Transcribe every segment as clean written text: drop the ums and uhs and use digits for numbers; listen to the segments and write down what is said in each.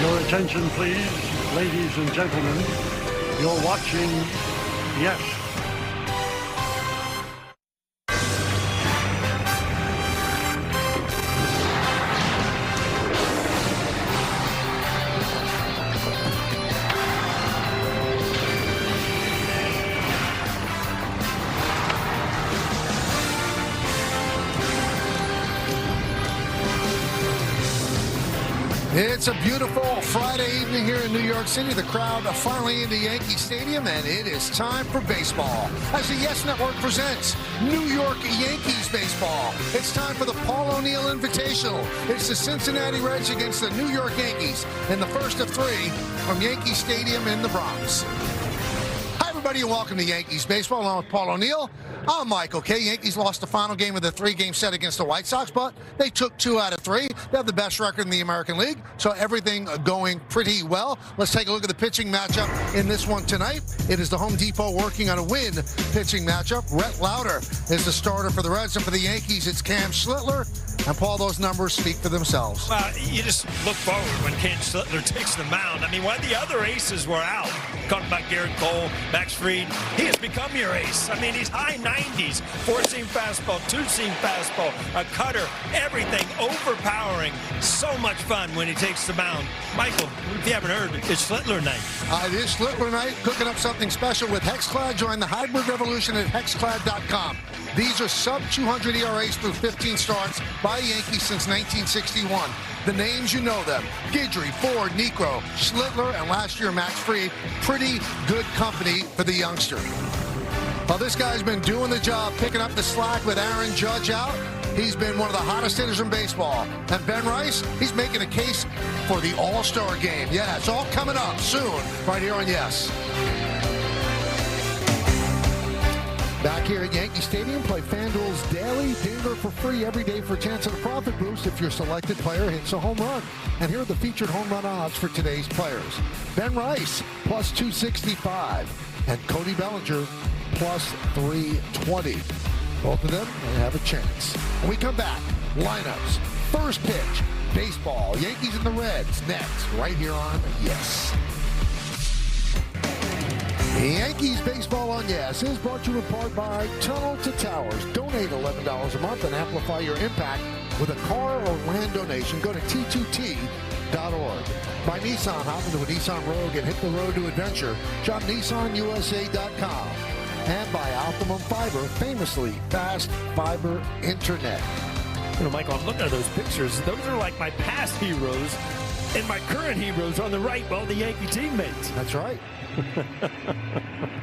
Your attention, please, ladies and gentlemen. You're watching Yes. It's a beautiful Friday evening here in New York City. The crowd are finally into Yankee Stadium, and it is time for baseball. As the Yes Network presents New York Yankees baseball. It's time for the Paul O'Neill Invitational. It's the Cincinnati Reds against the New York Yankees in the first of three from Yankee Stadium in the Bronx. Hi, everybody, and welcome to Yankees baseball. Along with Paul O'Neill, I'm Michael K. Yankees lost the final game of the three-game set against the White Sox, but they took 2 out of 3. They have the best record in the American League, so everything going pretty well. Let's take a look at the pitching matchup in this one tonight. It is the Home Depot working on a win pitching matchup. Rhett Lauder is the starter for the Reds, and for the Yankees, it's Cam Schlittler. And, Paul, those numbers speak for themselves. You just look forward when Cam Schlittler takes the mound. I mean, while the other aces were out, talking about Garrett Cole, Max Fried, he has become your ace. I mean, he's high 90s, 4-seam fastball, 2-seam fastball, a cutter, everything overpowering. So much fun when he takes the mound. Michael, if you haven't heard, it's Schlittler night. It is Schlittler night, cooking up something special with Hexclad. Join the hybrid revolution at hexclad.com. These are sub-200 ERAs through 15 starts by Yankees since 1961. The names, you know them: Guidry, Ford, Necro, Schlittler, and last year Max Fried. Pretty good company for the youngster. Well, this guy's been doing the job, picking up the slack with Aaron Judge out. He's been one of the hottest hitters in baseball. And Ben Rice, he's making a case for the All-Star game. Yeah, it's all coming up soon, right here on Yes. Back here at Yankee Stadium, play FanDuel's daily dinger for free every day for a chance at a profit boost if your selected player hits a home run. And here are the featured home run odds for today's players. Ben Rice, plus 265. And Cody Bellinger, plus 320. Both of them have a chance. When we come back, lineups, first pitch, baseball, Yankees and the Reds, next, right here on Yes. Yankees baseball on Yes is brought to you in part by Tunnel to Towers. Donate $11 a month and amplify your impact with a car or land donation. Go to T2T.org. By Nissan, hop into a Nissan Rogue and hit the road to adventure. Shop NissanUSA.com. And by Optimum Fiber, famously fast fiber internet. You know, Michael, I'm looking at those pictures. Those are like my past heroes and my current heroes on the right, well, the Yankee teammates. That's right.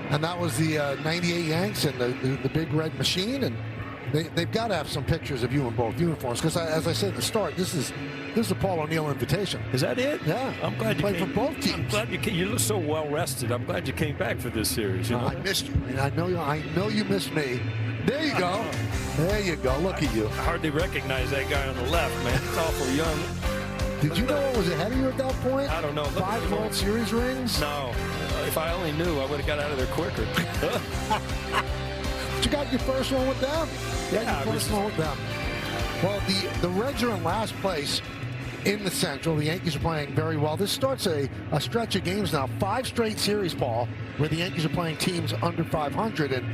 And that was the 98 Yanks and the big red machine, and they've got to have some pictures of you in both uniforms, because as I said at the start, this is the Paul O'Neill invitation. Is that it? Yeah. I'm glad you played came. for both teams. I'm glad you came. You look so well rested. I'm glad you came back for this series. You know? I missed you, and I know you missed me. There you go. There you go. Look at you. I hardly recognize that guy on the left, man. He's awful young. Did you know what was ahead of you at that point? I don't know. 5 World Series rings? No. If I only knew, I would have got out of there quicker. But you got your first one with them. Yeah, your first one with them. Well, the Reds are in last place in the Central. The Yankees are playing very well. This starts a stretch of games now. 5 straight series, Paul, where the Yankees are playing teams under 500, and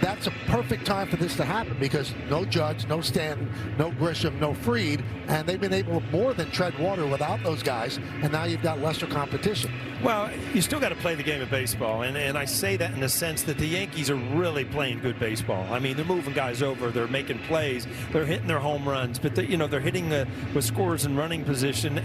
that's a perfect time for this to happen, because no Judge, no Stanton, no Grisham, no Fried, and they've been able to more than tread water without those guys, and now you've got lesser competition. Well, you still got to play the game of baseball, and I say that in the sense that the Yankees are really playing good baseball. I mean, they're moving guys over, they're making plays, they're hitting their home runs, but they're hitting with scorers in running position,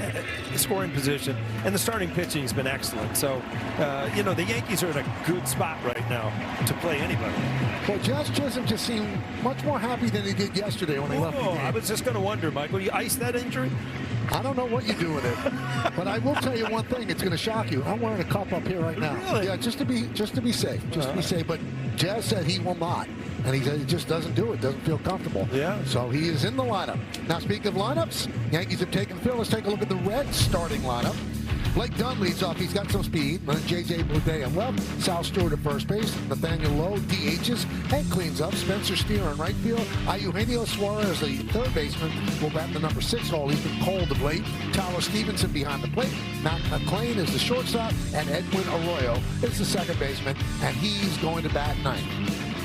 scoring position, and the starting pitching has been excellent. So, the Yankees are in a good spot right now to play anybody. Well, Josh Chisholm just seemed much more happy than he did yesterday when he left the game. I was just going to wonder, Michael, you iced that injury? I don't know what you do with it, but I will tell you one thing. It's going to shock you. I'm wearing a cup up here right now. Really? Yeah, just to be safe. To be safe. But Jazz said he will not, and he said he just doesn't do it. Doesn't feel comfortable. Yeah. So he is in the lineup. Now, speaking of lineups, Yankees have taken field. Let's take a look at the Reds starting lineup. Blake Dunn leads off. He's got some speed. J.J. Bleday on left. Sal Stewart at first base. Nathaniel Lowe DHs and cleans up. Spencer Steer in right field. Eugenio Suarez, the third baseman, will bat in the number 6 hole. He's been cold of late. Tyler Stevenson behind the plate. Matt McClain is the shortstop. And Edwin Arroyo is the second baseman. And he's going to bat ninth.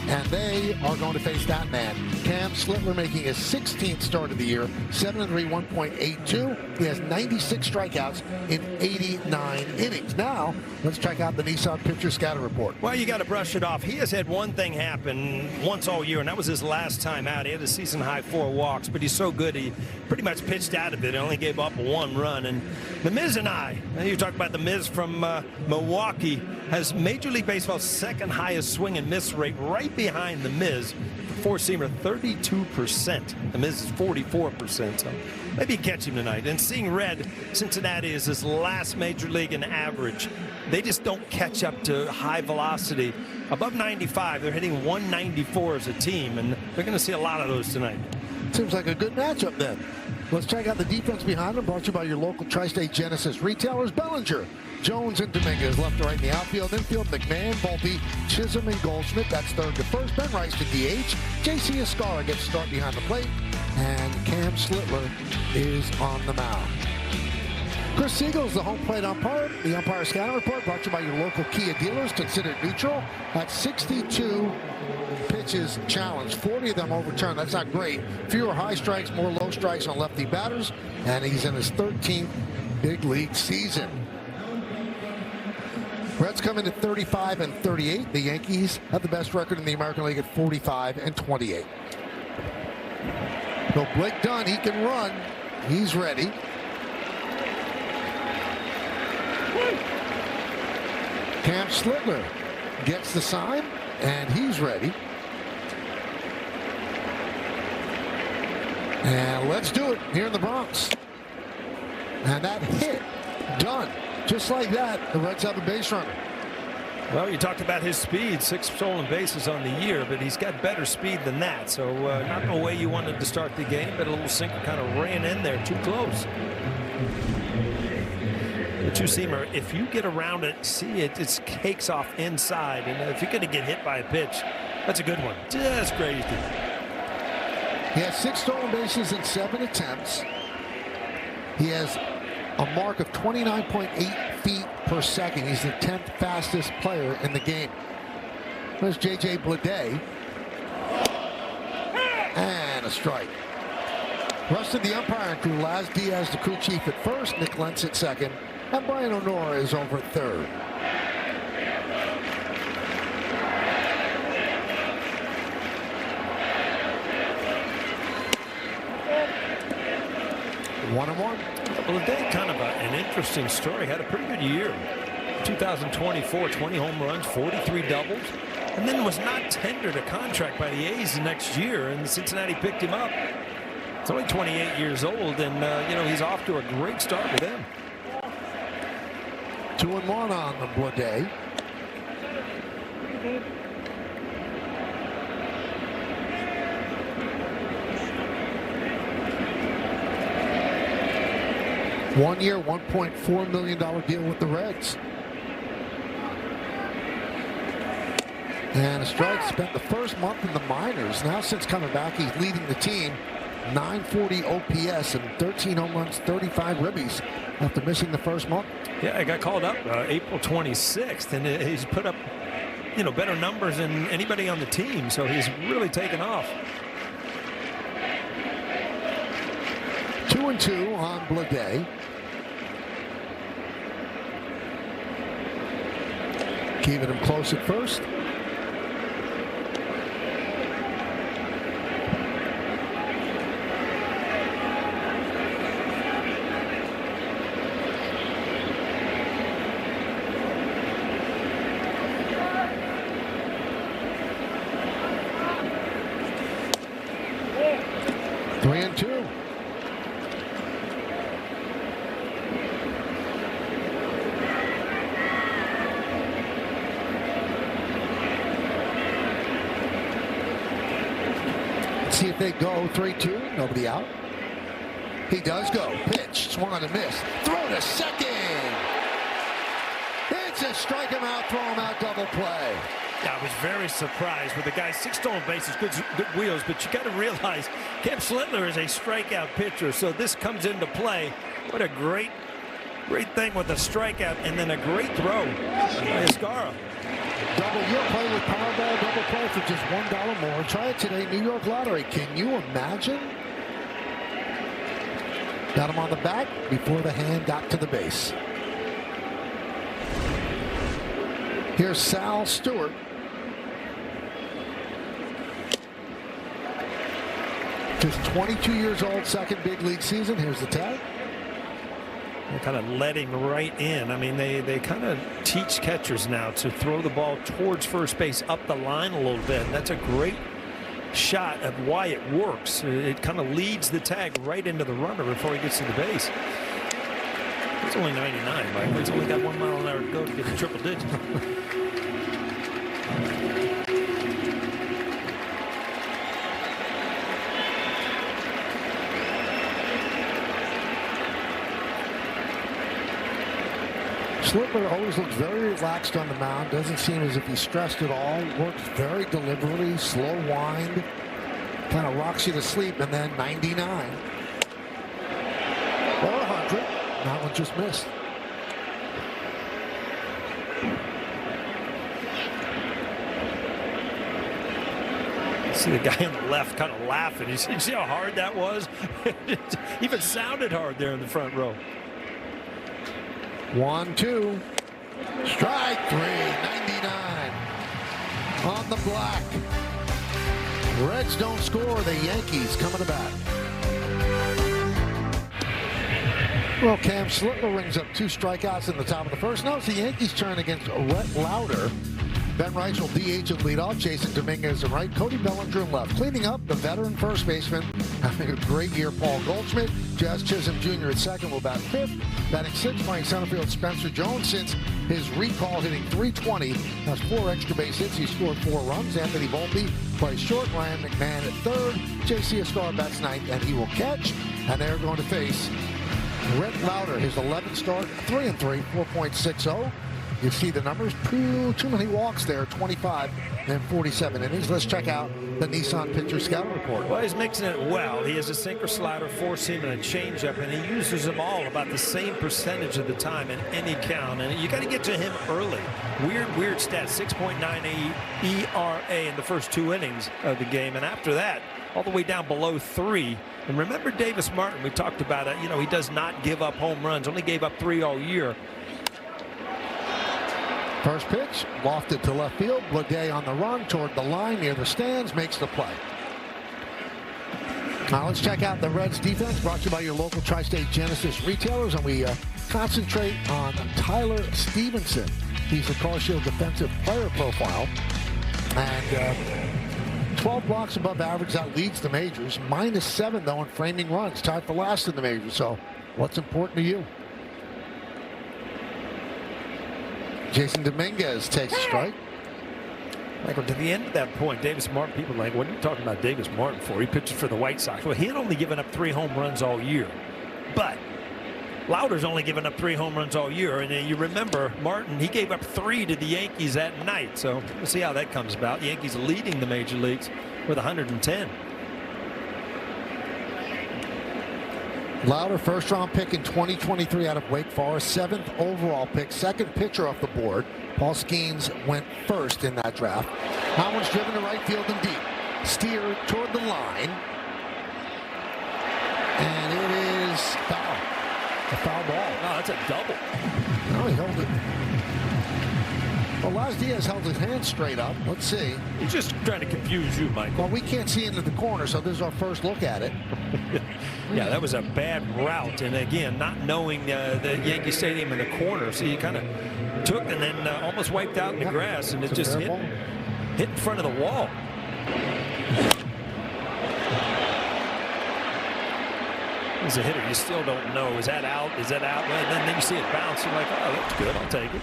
And they are going to face that man, Cam Slittler, making his 16th start of the year, 7-3, 1.82. He has 96 strikeouts in 89 innings. Now, let's check out the Nissan pitcher scatter report. Well, you got to brush it off. He has had one thing happen once all year, and that was his last time out. He had a season-high 4 walks, but he's so good, he pretty much pitched out of it. He only gave up 1 run. And the Miz and you talk about the Miz from Milwaukee, has Major League Baseball's second highest swing and miss rate, right behind the Miz. Four-seamer 32%. The Miz is 44%. So maybe catch him tonight. And seeing red, Cincinnati is his last major league in average. They just don't catch up to high velocity. Above 95, they're hitting 194 as a team, and they're going to see a lot of those tonight. Seems like a good matchup then. Let's check out the defense behind them, brought to you by your local Tri-State Genesis retailers. Bellinger, Jones, and Dominguez left to right in the outfield. Infield, McMahon, Volpe, Chisholm, and Goldschmidt. That's third to first. Ben Rice to DH. J.C. Escala gets to start behind the plate. And Cam Slittler is on the mound. Chris Siegel is the home plate umpire. The umpire scatter report brought to you by your local Kia dealers. Considered neutral. At 62 pitches challenged, 40 of them overturned. That's not great. Fewer high strikes, more low strikes on lefty batters. And he's in his 13th big league season. Reds come in at 35-38. The Yankees have the best record in the American League at 45-28. So Blake Dunn, he can run. He's ready. Cam Slittler gets the sign, and he's ready. And let's do it here in the Bronx. And that hit, done. Just like that, the Reds have a base runner. Well, you talked about his speed, 6 stolen bases on the year, but he's got better speed than that. So not the way you wanted to start the game, but a little sinker kind of ran in there too close. The two-seamer, if you get around it, see it, it cakes off inside. And if you're going to get hit by a pitch, that's a good one. Just crazy. He has 6 stolen bases in 7 attempts. He has a mark of 29.8 feet per second. He's the 10th fastest player in the game. There's J.J. Bleday. And a strike. Rest of the umpire crew, Laz Diaz, the crew chief at first, Nick Lentz at second, and Brian O'Nora is over at third. One and one. Well, Bleday, kind of an interesting story. Had a pretty good year. 2024, 20 home runs, 43 doubles, and then was not tendered a contract by the A's the next year, and Cincinnati picked him up. He's only 28 years old, and he's off to a great start with them. 2-1 on the Bleday. One-year, $1.4 million deal with the Reds. And a strike. Spent the first month in the minors. Now since coming back, he's leading the team. 940 OPS and 13 home runs, 35 ribbies after missing the first month. Yeah, I got called up April 26th, and he's put up, better numbers than anybody on the team. So he's really taken off. 2-2 on Bleday. Keeping him close at first. Three and two. See if they go 3-2. Nobody out. He does go. Pitch. Swung on a miss. Throw to second. to strike him out, throw him out, double play. I was very surprised with the guy. 6 stolen bases, good wheels, but you got to realize Cam Schlittler is a strikeout pitcher, so this comes into play. What a great thing with a strikeout, and then a great throw by Escara. Double, you'll play with Powerball, double play for just $1 more. Try it today, New York Lottery. Can you imagine? Got him on the back before the hand got to the base. Here's Sal Stewart. Just 22 years old, second big league season. Here's the tag. They're kind of letting right in. I mean, they kind of teach catchers now to throw the ball towards first base, up the line a little bit. And that's a great shot of why it works. It kind of leads the tag right into the runner before he gets to the base. He's only 99, Mike. He's only got 1 mile an hour to go to get the triple digits. Schlittler always looks very relaxed on the mound. Doesn't seem as if he's stressed at all. Works very deliberately, slow wind. Kind of rocks you to sleep, and then 99. Or 100. That one just missed. See the guy on the left kind of laughing. You see how hard that was? It even sounded hard there in the front row. 1-2. Strike 3, 99. On the block. Reds don't score. The Yankees coming to bat. Well, Cam Schlittler rings up 2 strikeouts in the top of the first. Now it's the Yankees' turn against Rhett Lauder. Ben Rice will DH and lead off. Jason Dominguez in right. Cody Bellinger in left. Cleaning up, the veteran first baseman. Having a great year, Paul Goldschmidt. Jazz Chisholm Jr. at second will bat 5th. Batting 6th, playing center field, Spencer Jones. Since his recall, hitting .320. Has 4 extra base hits. He scored 4 runs. Anthony Volpe plays short. Ryan McMahon at 3rd. J.C. Escar bats 9th, and he will catch. And they're going to face Rhett Lauder, his 11th start, 3-3, 4.60. You see the numbers, too many walks there, 25 and 47 innings. Let's check out the Nissan pitcher scouting report. Well, he's mixing it well. He has a sinker, slider, 4-seam, and a changeup, and he uses them all about the same percentage of the time in any count. And you got to get to him early. Weird stat, 6.98 ERA in the first 2 innings of the game, and after that, all the way down below 3. And remember Davis Martin, we talked about it. You know, he does not give up home runs, only gave up 3 all year. First pitch, lofted to left field. Bleday on the run toward the line near the stands, makes the play. Now let's check out the Reds defense, brought to you by your local Tri-State Genesis retailers, and we concentrate on Tyler Stevenson. He's the Car Shield defensive player profile, and 12 blocks above average. That leads the majors. -7 though in framing runs, tied for last in the majors. So what's important to you? Jason Dominguez takes a strike. Michael, to the end of that point, Davis Martin, people are like, what are you talking about Davis Martin for? He pitches for the White Sox. Well, he had only given up 3 home runs all year. But Lauder's only given up 3 home runs all year. And you remember Martin, he gave up 3 to the Yankees that night. So we'll see how that comes about. The Yankees leading the major leagues with 110. Lauder, first-round pick in 2023 out of Wake Forest, 7th overall pick, second pitcher off the board. Paul Skeens went first in that draft. That one's driven to right field and deep. Steer toward the line. And it is foul. A foul ball. No, that's a double. No, he held it. Well, Laz Diaz held his hand straight up. Let's see. He's just trying to confuse you, Michael. Well, we can't see into the corner, so this is our first look at it. Yeah, that was a bad route. And again, not knowing the Yankee Stadium in the corner, so you kind of took and then almost wiped out in the grass, and it just hit in front of the wall. As a hitter, you still don't know. Is that out? Is that out? And then you see it bounce. You're like, oh, that's good. I'll take it.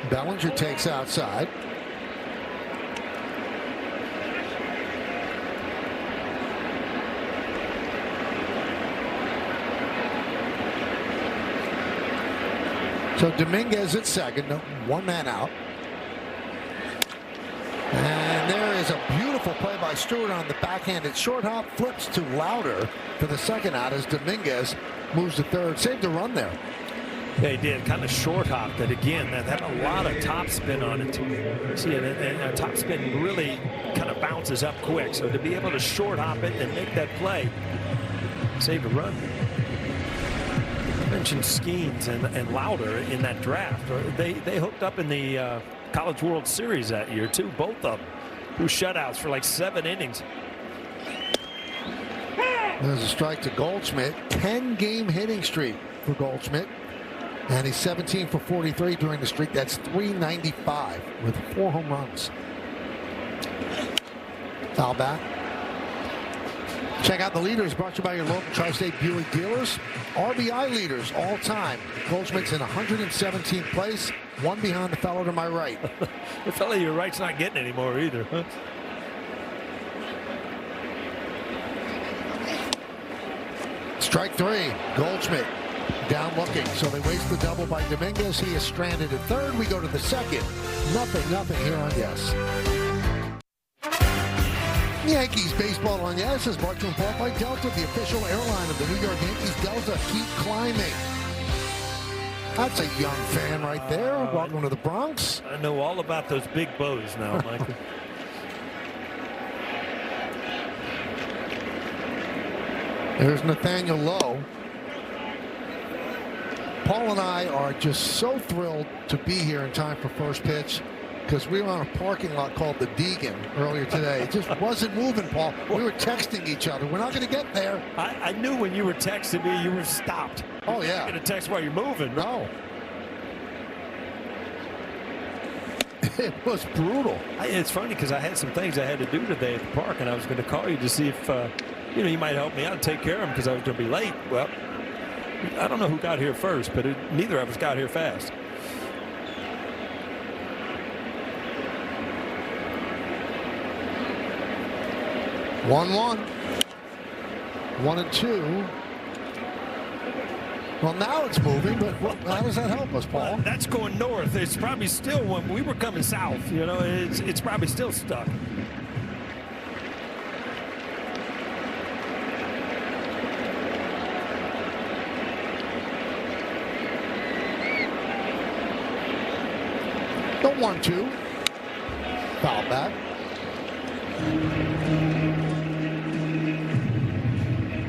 Bellinger takes outside. So Dominguez at second, one man out. And there is a beautiful play by Stewart on the backhanded short hop. Flips to Lauder for the second out as Dominguez moves to third. Saved a run there. Yeah, he did. Kind of short hop that again. That had a lot of top spin on it. See, and top spin really kind of bounces up quick. So to be able to short hop it and make that play, saved a run. I mentioned Skeens and Lauder in that draft. They hooked up in the College World Series that year too. Both of them, who shutouts for like 7 innings. There's a strike to Goldschmidt. 10-game hitting streak for Goldschmidt. And he's 17 for 43 during the streak. That's .395 with 4 home runs. Foul back. Check out the leaders brought to you by your local Tri-State Buick dealers. RBI leaders all time. Goldschmidt's in 117th place, one behind the fellow to my right. The fellow to your right's not getting any more either. Huh? Strike 3, Goldschmidt down looking. So they waste the double by Dominguez. He is stranded at third. We go to the second. Nothing here on Yes. Yankees baseball on Yes is brought to you in part by Delta, the official airline of the New York Yankees. Delta, keep climbing. That's a young fan right there. Welcome to the Bronx. I know all about those big bows now, Michael. There's Nathaniel Lowe. Paul and I are just so thrilled to be here in time for first pitch because we were on a parking lot called the Deegan earlier today. It just wasn't moving, Paul. We were texting each other. We're not going to get there. I knew when you were texting me, you were stopped. Oh, yeah. You're not going to text while you're moving. No. It was brutal. It's funny because I had some things I had to do today at the park, and I was going to call you to see if you might help me out and take care of them because I was going to be late. Well, I don't know who got here first, but neither of us got here fast. One, 1-2. Well, now it's moving, but how does that help us, Paul? That's going north. It's probably still, when we were coming south, it's probably still stuck. The 1-2. Foul back.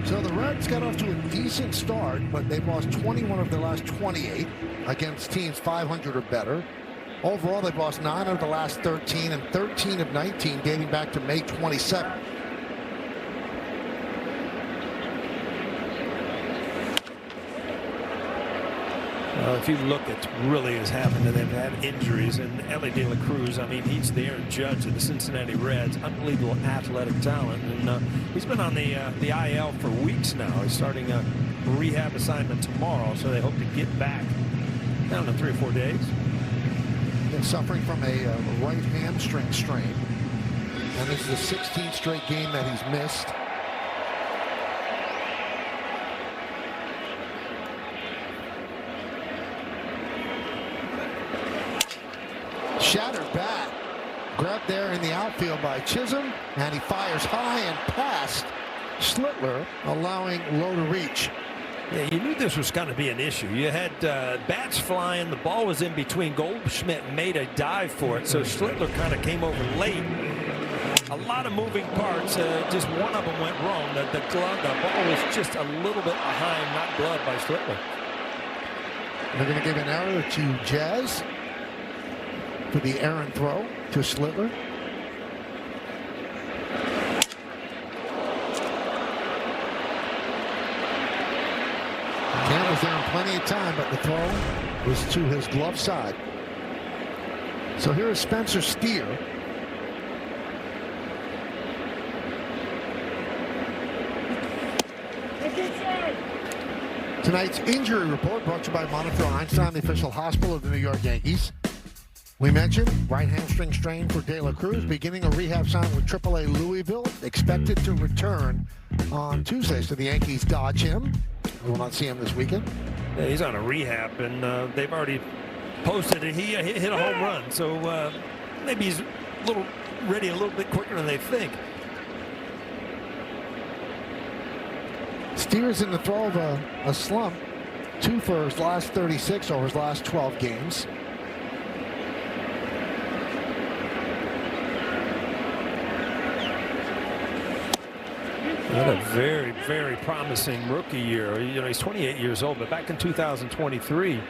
So the Reds got off to a decent start, but they've lost 21 of their last 28 against teams 500 or better. Overall, they've lost 9 of the last 13 and 13 of 19 dating back to May 27. If you look at really has happened, and they've had injuries, and Ellie De La Cruz, I mean, he's the Aaron Judge of the Cincinnati Reds, unbelievable athletic talent, and he's been on the IL for weeks now. He's starting a rehab assignment tomorrow, so they hope to get back down to 3 or 4 days. Been suffering from a right hamstring strain, and this is the 16th straight game that he's missed. Shattered bat. Grabbed there in the outfield by Chisholm, and he fires high and past Schlittler, allowing Lowe to reach. Yeah, you knew this was going to be an issue. You had bats flying. The ball was in between. Goldschmidt made a dive for it, so Schlittler kind of came over late. A lot of moving parts. Just one of them went wrong. The ball was just a little bit behind, not gloved by Schlittler. They're going to give an error to Jazz for the errant throw to Schlittler. Cam was there in plenty of time, but the throw was to his glove side. So here is Spencer Steer. Tonight's injury report brought to you by Monitor Einstein, the official hospital of the New York Yankees. We mentioned right hamstring strain for De La Cruz, beginning a rehab sign with AAA Louisville, expected to return on Tuesday. So the Yankees dodge him. We will not see him this weekend. He's on a rehab, and they've already posted it. He hit a home run, so maybe he's ready a little bit quicker than they think. Steer's in the throw of a slump. 2 for his last 36 over his last 12 games. What a very, very promising rookie year. You know, he's 28 years old, but back in 2023,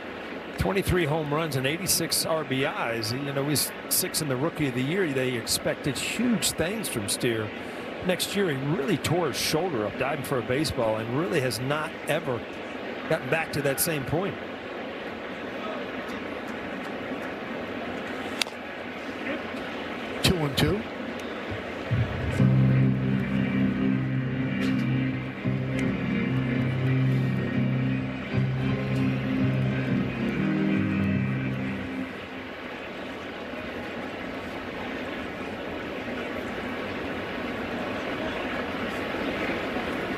23 home runs and 86 RBIs. You know, he's 6th in the Rookie of the Year. They expected huge things from Steer. Next year, he really tore his shoulder up, diving for a baseball, and really has not ever gotten back to that same point. Two and two.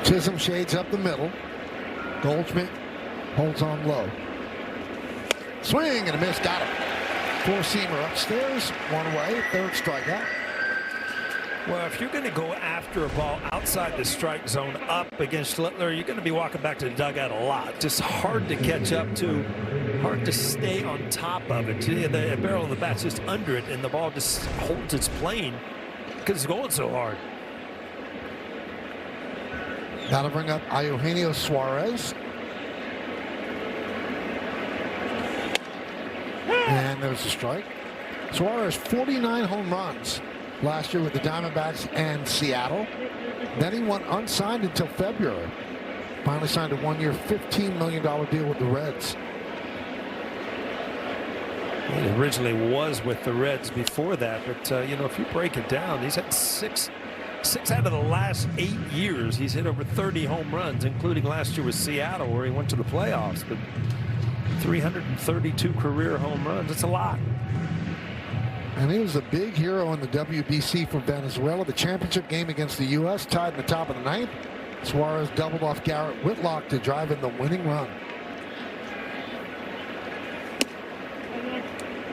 Chisholm shades up the middle. Goldschmidt holds on low. Swing and a miss. Got him. Four-seamer upstairs. One away. Third strikeout. Well, if you're going to go after a ball outside the strike zone up against Littler, you're going to be walking back to the dugout a lot. Just hard to catch up to. Hard to stay on top of it. The barrel of the bat's just under it, and the ball just holds its plane because it's going so hard. Got to bring up Eugenio Suarez. And there's a strike. Suarez, 49 home runs last year with the Diamondbacks and Seattle. Then he went unsigned until February. Finally signed a one-year, $15 million deal with the Reds. He originally was with the Reds before that, but you know, if you break it down, he's had six out of the last 8 years. He's hit over 30 home runs, including last year with Seattle, where he went to the playoffs. But 332 career home runs. It's a lot. And he was a big hero in the WBC for Venezuela. The championship game against the U.S. tied in the top of the ninth. Suarez doubled off Garrett Whitlock to drive in the winning run.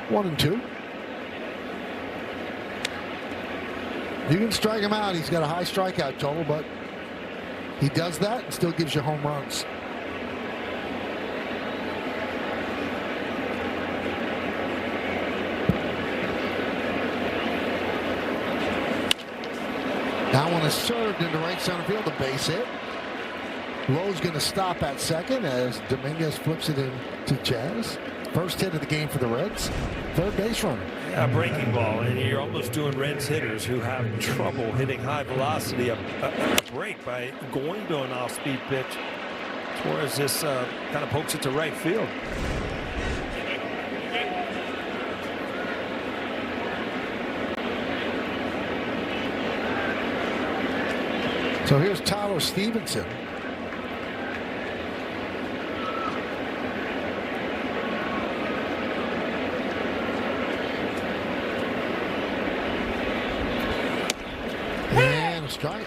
1-2. You can strike him out. He's got a high strikeout total, but he does that and still gives you home runs. That one is served into right center field, a base hit. Lowe's going to stop at second as Dominguez flips it in to Jazz. First hit of the game for the Reds. Third base runner. Yeah, a breaking ball, and you're almost doing Reds hitters who have trouble hitting high velocity a break by going to an off-speed pitch. Suarez just kind of pokes it to right field. So here's Tyler Stevenson. And a strike.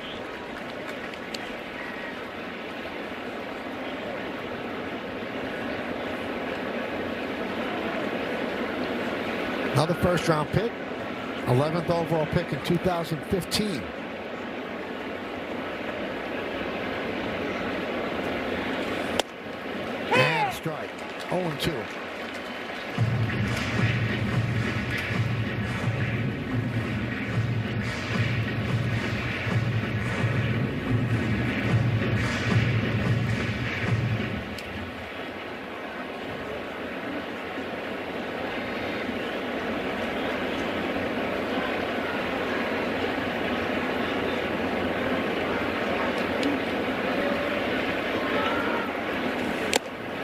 Another first-round pick, 11th overall pick in 2015. Strike. 0-2.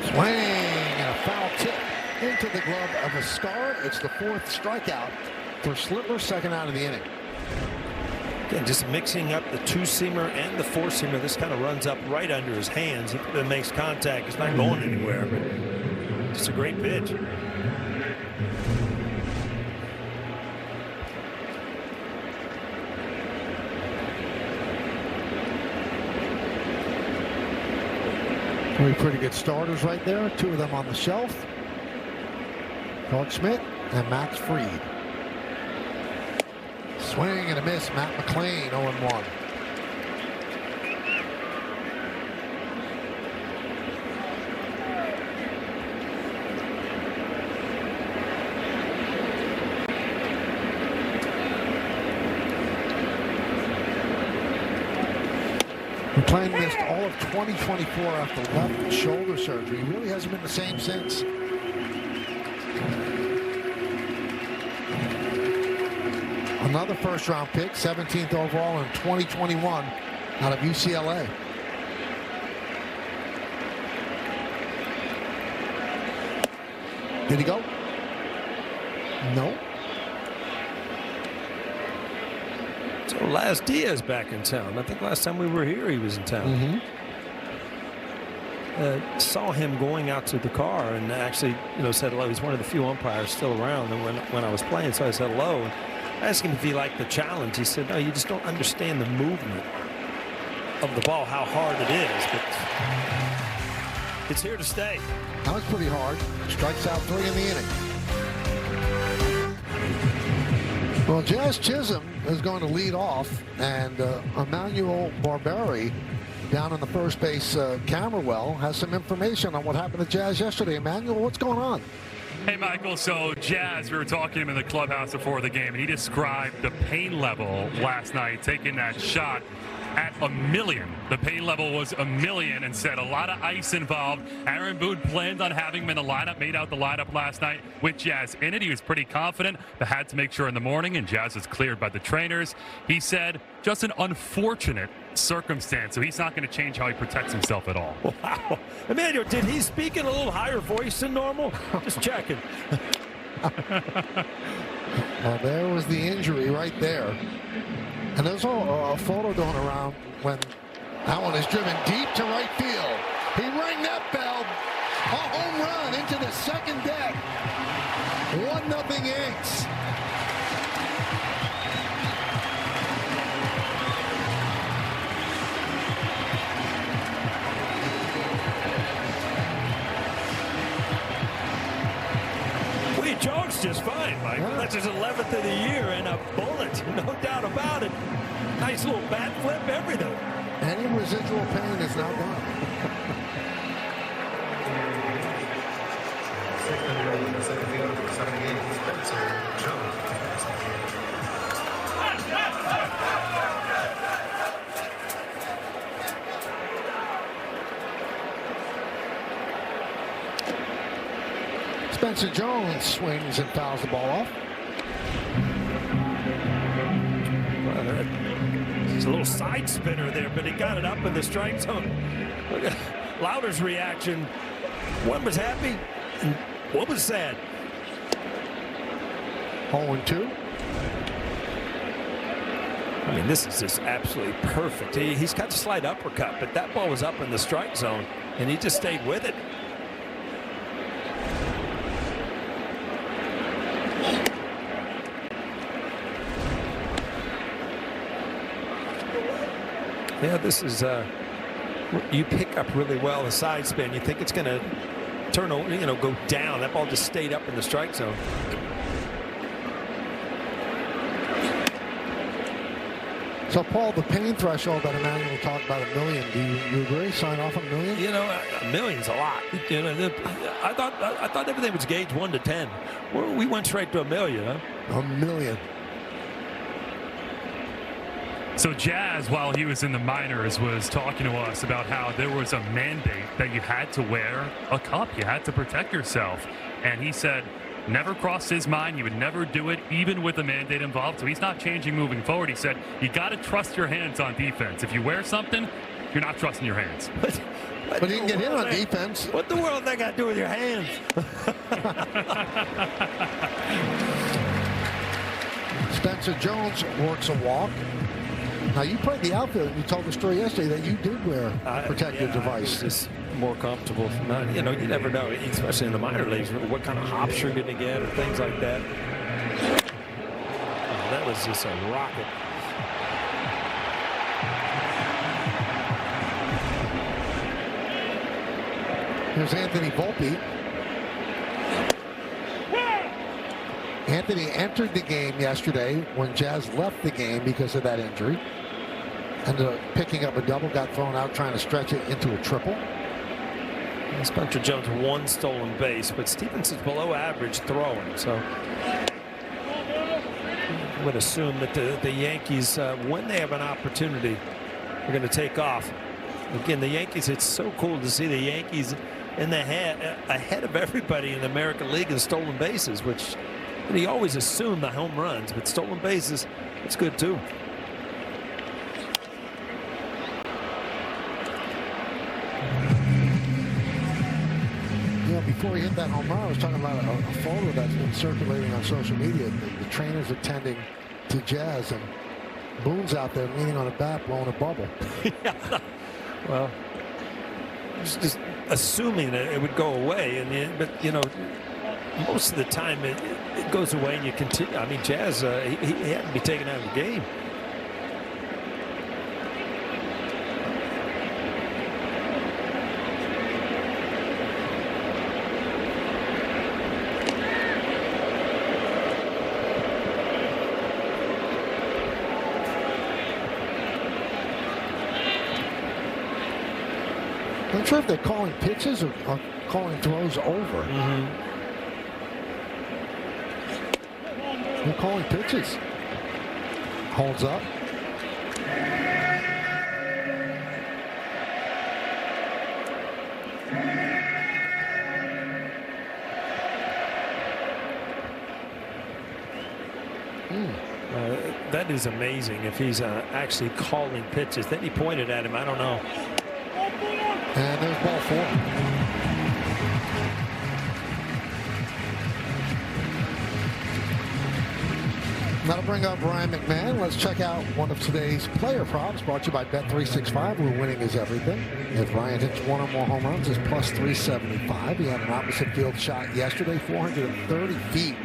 Swing and a foul tip into the glove of a Scar. It's the fourth strikeout for Slipper, second out of the inning. Again, just mixing up the two-seamer and the four-seamer. This kind of runs up right under his hands. He makes contact. It's not going anywhere, but just a great pitch. Three pretty good starters right there. Two of them on the shelf. Clark Schmidt and Max Fried. Swing and a miss. Matt McLean 0-1. McLean missed all of 2024 after left shoulder surgery. He really hasn't been the same since. Another first-round pick, 17th overall in 2021 out of UCLA. Did he go? No. So Laz Diaz back in town. I think last time we were here, he was in town. Saw him going out to the car and actually, said hello. He's one of the few umpires still around. And when I was playing, so I said hello. And I asked him if he liked the challenge. He said, no, you just don't understand the movement of the ball, how hard it is. But it's here to stay. That was pretty hard. Strikes out 3 in the inning. Well, Jazz Chisholm is going to lead off, and Emmanuel Barberi down in the first base camera well has some information on what happened to Jazz yesterday. Emmanuel, what's going on? Hey, Michael. So, Jazz, we were talking to him in the clubhouse before the game, and he described the pain level last night, taking that shot at 1,000,000. The pain level was 1,000,000 and said a lot of ice involved. Aaron Boone planned on having him in the lineup, made out the lineup last night with Jazz in it. He was pretty confident, but had to make sure in the morning, and Jazz was cleared by the trainers. He said just an unfortunate circumstance, so he's not going to change how he protects himself at all. Wow. Emmanuel, did he speak in a little higher voice than normal? Just checking. Well, there was the injury right there. And there's a photo going around when that one is driven deep to right field. He rang that bell. A home run into the second deck. 1-0 Yanks. Well, he jogs just fine, Mike. Yeah. That's his 11th of the year and a bullet, no doubt about it. Nice little bat flip, everything. Any residual pain is now gone. Spencer Jones swings and fouls the ball off. It's a little side spinner there, but he got it up in the strike zone. Look at Lauder's reaction. One was happy, and one was sad. 0-2. I mean, this is just absolutely perfect. He's got a slight uppercut, but that ball was up in the strike zone, and he just stayed with it. Yeah, this is you pick up really well the side spin. You think it's going to turn, go down. That ball just stayed up in the strike zone. So, Paul, the pain threshold that Emmanuel talked about, 1,000,000. Do you agree? Sign off on 1,000,000? You know, 1,000,000's a lot. I thought everything was gauged 1 to 10. We went straight to 1,000,000. Huh? 1,000,000. So Jazz, while he was in the minors, was talking to us about how there was a mandate that you had to wear a cup. You had to protect yourself. And he said never crossed his mind. He would never do it, even with a mandate involved. So he's not changing moving forward. He said you got to trust your hands on defense. If you wear something, you're not trusting your hands. But you can get hit on defense. What the world they got to do with your hands? Spencer Jones works a walk. Now, you played the outfield, and you told the story yesterday that you did wear a protective device. Just more comfortable. You never know, especially in the minor leagues, what kind of hops you're going to get or things like that. Oh, that was just a rocket. Here's Anthony Volpe. Anthony entered the game yesterday when Jazz left the game because of that injury. Ended up picking up a double, got thrown out trying to stretch it into a triple. Spencer Jones 1 stolen base, but Stevenson's below average throwing, so I would assume that the Yankees, when they have an opportunity, are going to take off. Again, the Yankees, it's so cool to see the Yankees in the ahead of everybody in the American League in stolen bases, which you always assume the home runs, but stolen bases, it's good too. Before he hit that home run, I was talking about a photo that's been circulating on social media. The trainers attending to Jazz, and Boone's out there leaning on a bat, blowing a bubble. Yeah. Well, just assuming that it would go away, but you know, most of the time it goes away and you continue. I mean, Jazz, he had to be taken out of the game. I'm not sure if they're calling pitches or calling throws over. They're calling pitches. Holds up. That is amazing if he's actually calling pitches. Then he pointed at him. I don't know. And there's ball 4. That'll bring up Ryan McMahon. Let's check out one of today's player props brought to you by Bet365, where winning is everything. If Ryan hits 1 or more home runs, it's plus 375. He had an opposite field shot yesterday, 430 feet.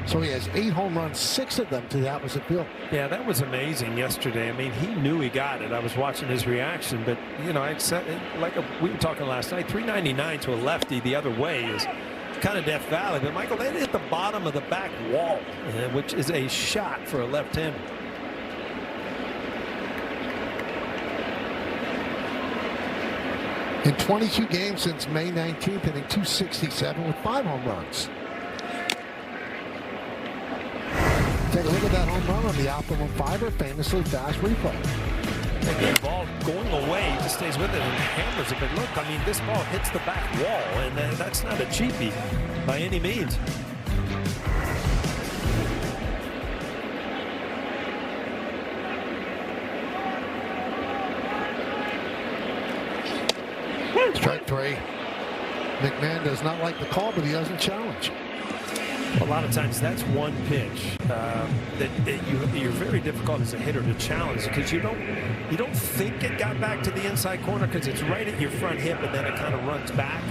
So he has 8 home runs, 6 of them to the opposite field. Yeah, that was amazing yesterday. I mean, he knew he got it. I was watching his reaction, but you know, we were talking last night, 399 to a lefty the other way is kind of Death Valley. But Michael, they hit the bottom of the back wall, which is a shot for a left-hander. In 22 games since May 19th, hitting 267 with 5 home runs. Take a look at that home run on the Optimum Fiber, famously fast replay. And the ball going away, he just stays with it and hammers it. But look, I mean, this ball hits the back wall, and that's not a cheapie by any means. Strike 3. McMahon does not like the call, but he doesn't challenge. A lot of times that's one pitch that you're very difficult as a hitter to challenge, because you don't think it got back to the inside corner because it's right at your front hip and then it kind of runs back.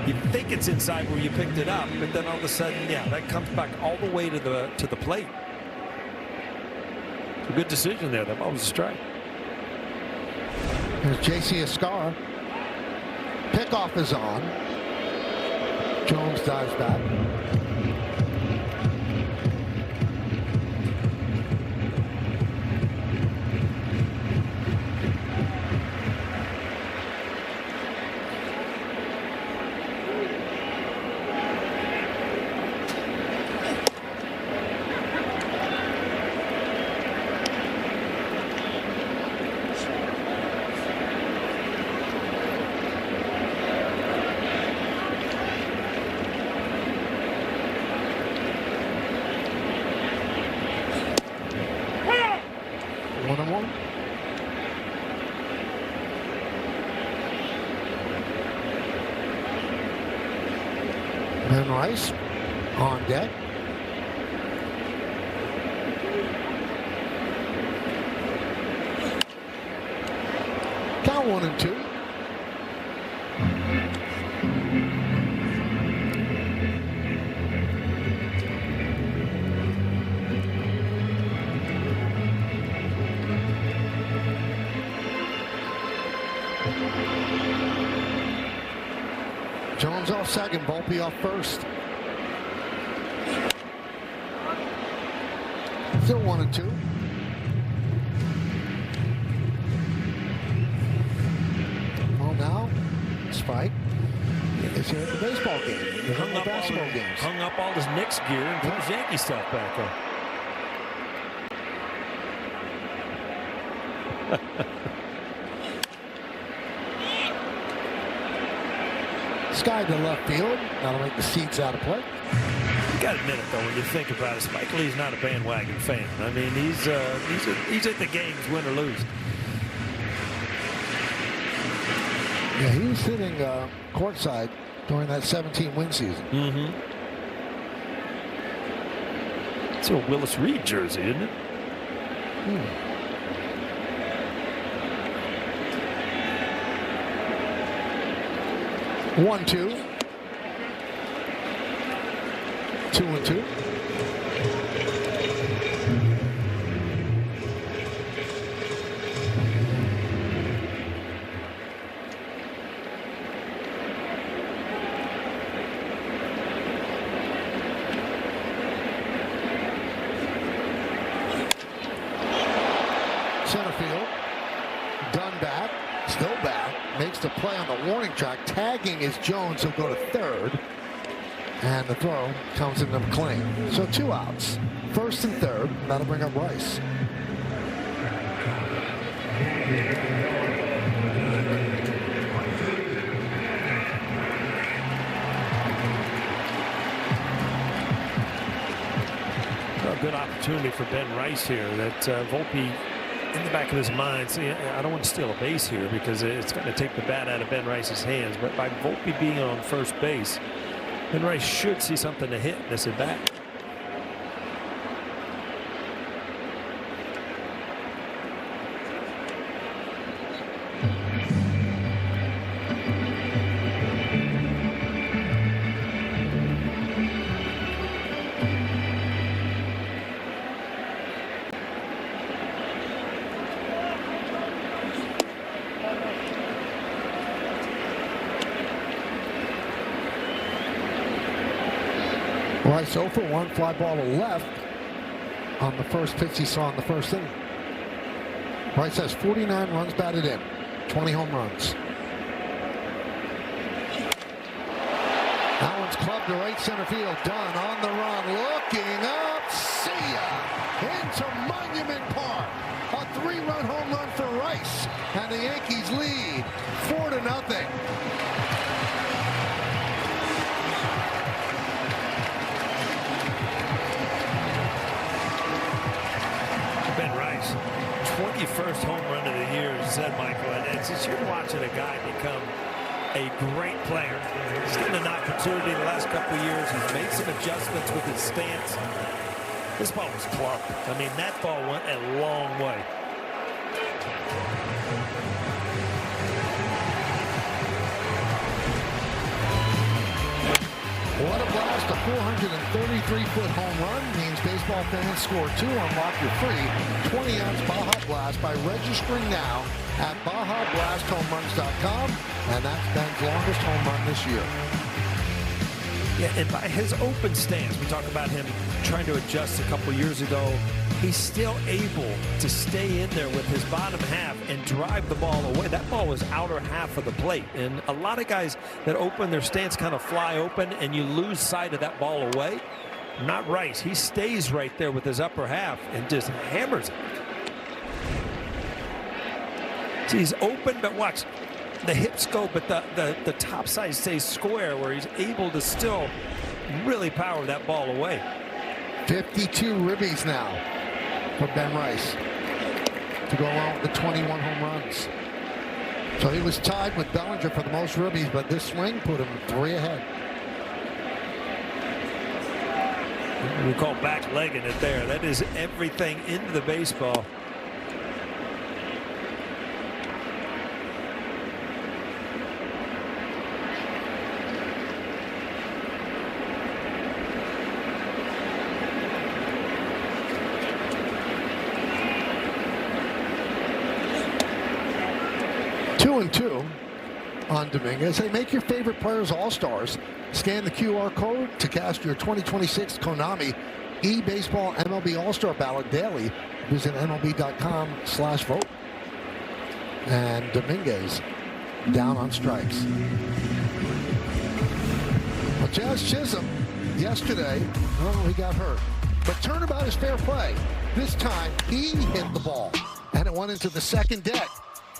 You think it's inside where you picked it up, but then all of a sudden, yeah, that comes back all the way to the plate. It's a good decision there. That ball was a strike. There's J.C. Escar. Pickoff is on. Jones dives back. And Rice on deck. Count 1-2. Runners off second, Volpe off first. Still 1-2. Well, now, Spike is here at the baseball game. He's hung up basketball games. Hung up all his Knicks gear and put his Yankee stuff back on. Sky to left field. That'll make the seats out of play. You got to admit it, though, when you think about it, Spike Lee's not a bandwagon fan. I mean, he's at the games, win or lose. Yeah, he was sitting courtside during that 17-win season. Mm-hmm. It's a Willis Reed jersey, isn't it? 1-2. 2-2. Center field. Dunn back. Still back. Makes the play on the warning track. Tagging is Jones. He'll go to third. And the throw comes into McLean. So 2 outs. First and third. That'll bring up Rice. A good opportunity for Ben Rice here. That Volpe, in the back of his mind, see, I don't want to steal a base here because it's going to take the bat out of Ben Rice's hands. But by Volpe being on first base, Ben Rice should see something to hit in this at bat. Rice 0 for 1, fly ball to left on the first pitch he saw in the first inning. Rice has 49 runs batted in, 20 home runs. That one's clubbed to right center field. Dunn on the run, looking up, see ya! Into Monument Park. A 3-run home run for Rice, and the Yankees lead 4-0. Ben Rice, 21st home run of the year, as you said, Michael. And it's just you're watching a guy become a great player. He's getting an opportunity the last couple of years. He's made some adjustments with his stance. This ball was clubbed. I mean, that ball went a long way. What a blast, a 433-foot home run means baseball fans score 2. Unlock your free 20-ounce Baja Blast by registering now at BajaBlastHomeRuns.com, and that's Ben's longest home run this year. Yeah, and by his open stance, we talk about him trying to adjust a couple years ago. He's still able to stay in there with his bottom half and drive the ball away. That ball was outer half of the plate. And a lot of guys that open their stance kind of fly open and you lose sight of that ball away. Not Rice. He stays right there with his upper half and just hammers it. See, he's open, but watch. The hips go, but the top side stays square where he's able to still really power that ball away. 52 ribbies now for Ben Rice to go along with the 21 home runs. So he was tied with Bellinger for the most ribbies, but this swing put him 3 ahead. We call back legging it there. That is everything into the baseball. And 2. on Dominguez. Hey, make your favorite players all-stars. Scan the QR code to cast your 2026 Konami eBaseball MLB All-Star ballot daily. Visit MLB.com/vote. And Dominguez down on strikes. Well, Jazz Chisholm yesterday, he got hurt. But turnabout is fair play. This time, he hit the ball. And it went into the second deck.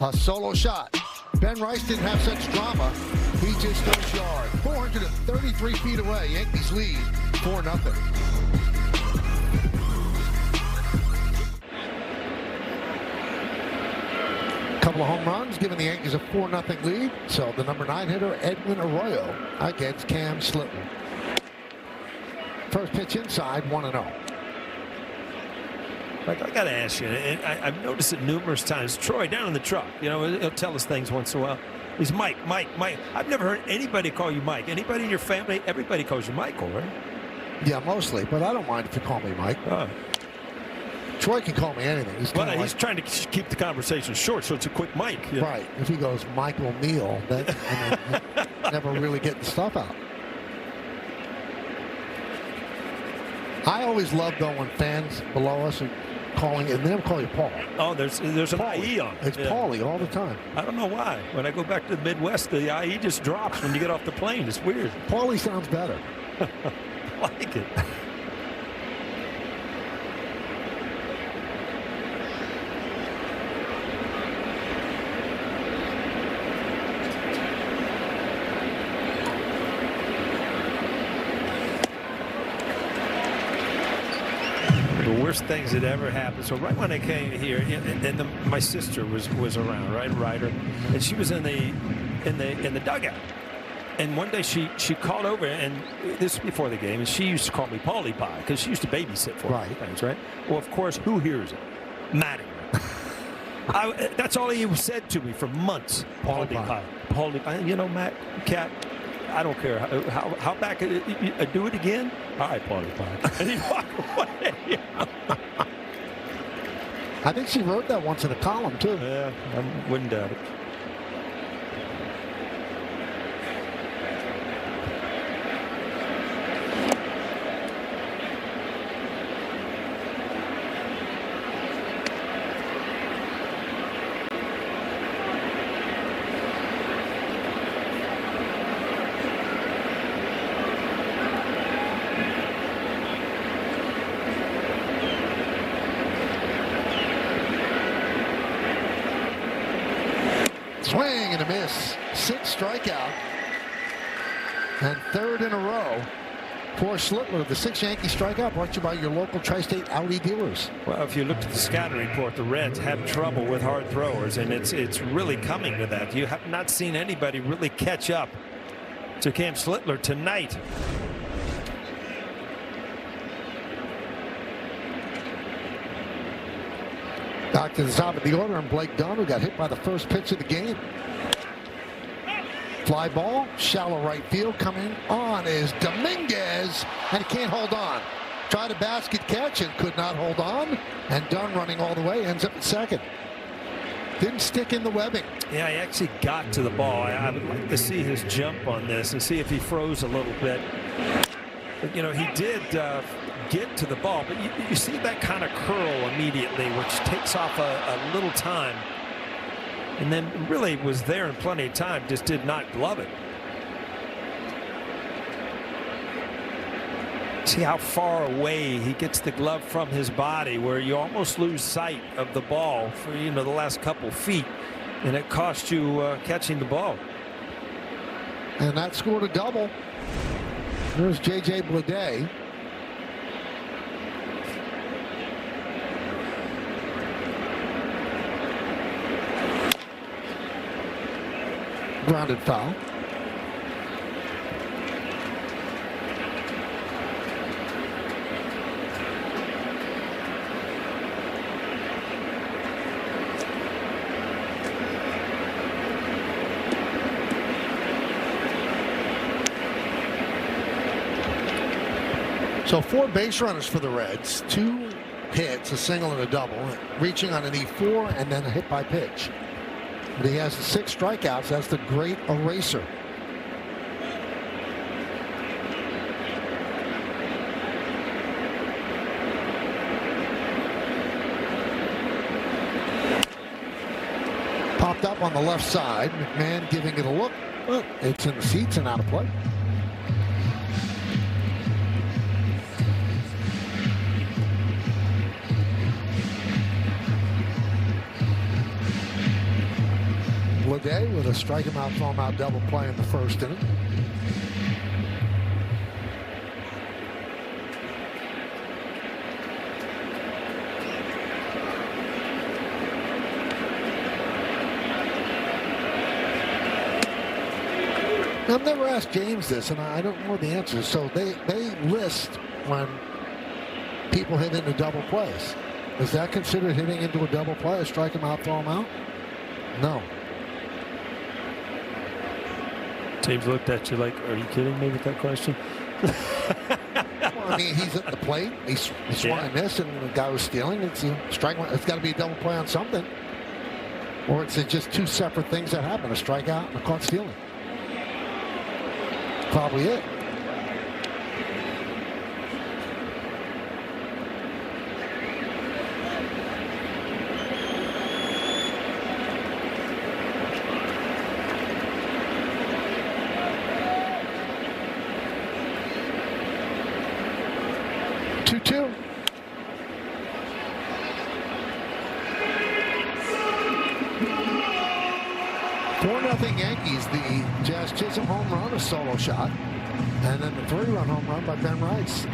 A solo shot. Ben Rice didn't have such drama. He just goes yard. 433 feet away. Yankees lead 4-0. Couple of home runs, giving the Yankees a 4-0 lead. So the number 9 hitter, Edwin Arroyo, against Cam Slitton. First pitch inside, 1-0. Like, I got to ask you, and I've noticed it numerous times. Troy, down in the truck, he'll tell us things once in a while. He's Mike. I've never heard anybody call you Mike. Anybody in your family, everybody calls you Michael, right? Yeah, mostly, but I don't mind if you call me Mike. Troy can call me anything. He's trying to keep the conversation short, so it's a quick Mike. Yeah. Right. If he goes Michael Neal, then never really get the stuff out. I always love, though, when fans below us are calling, and they'll call you Paul. Oh, there's an IE on it. It's Paulie all the time. I don't know why. When I go back to the Midwest, the IE just drops when you get off the plane. It's weird. Paulie sounds better. I like it. Worst things that ever happened. So right when I came here, and my sister was around, right, Ryder, and she was in the dugout. And one day she called over, and this was before the game, and she used to call me Paulie Pie because she used to babysit for me, things, right? Well, of course, who hears it? Matty. That's all he said to me for months. Paulie Pie. Paulie Pie. Matt, Cat. I don't care. How back? Do it again? All right, Paulie Pie. And he walked away. I think she wrote that once in a column, too. Yeah, I wouldn't doubt it. Swing and a miss. 6th strikeout. And 3rd in a row for Schlittler. The 6th Yankee strikeout brought to you by your local Tri-State Audi dealers. Well, if you look at the scouting report, the Reds have trouble with hard throwers, and it's really coming to that. You have not seen anybody really catch up to Cam Schlittler tonight. Back to the top of the order, and Blake Dunn, who got hit by the first pitch of the game. Fly ball, shallow right field. Coming on is Dominguez, and he can't hold on. Tried a basket catch and could not hold on. And Dunn, running all the way, ends up at second. Didn't stick in the webbing. Yeah, he actually got to the ball. I would like to see his jump on this and see if he froze a little bit. But, he did get to the ball, but you see that kind of curl immediately, which takes off a little time, and then really was there in plenty of time, just did not glove it. See how far away he gets the glove from his body, where you almost lose sight of the ball for the last couple feet, and it cost you catching the ball. And that scored a double. There's J.J. Bleday. Grounded foul. So 4 base runners for the Reds, 2 hits, a single and a double, reaching on an E4 and then a hit by pitch. But he has 6 strikeouts. That's the great eraser. Popped up on the left side. McMahon giving it a look. But it's in the seats and out of play. Day with a strike him out, throw him out double play in the first inning. I've never asked James this, and I don't know the answer. So they list when people hit into double plays. Is that considered hitting into a double play? Strike him out, throw him out? No. James looked at you like, are you kidding me with that question? Well, I mean, he's at the plate. He's swinging this, and the guy was stealing. It's a strike. It's got to be a double play on something. Or it's just 2 separate things that happen, a strikeout and a caught stealing. Probably it. Yankees, the Jazz Chisholm home run, a solo shot, and then the 3-run home run by Ben Rice.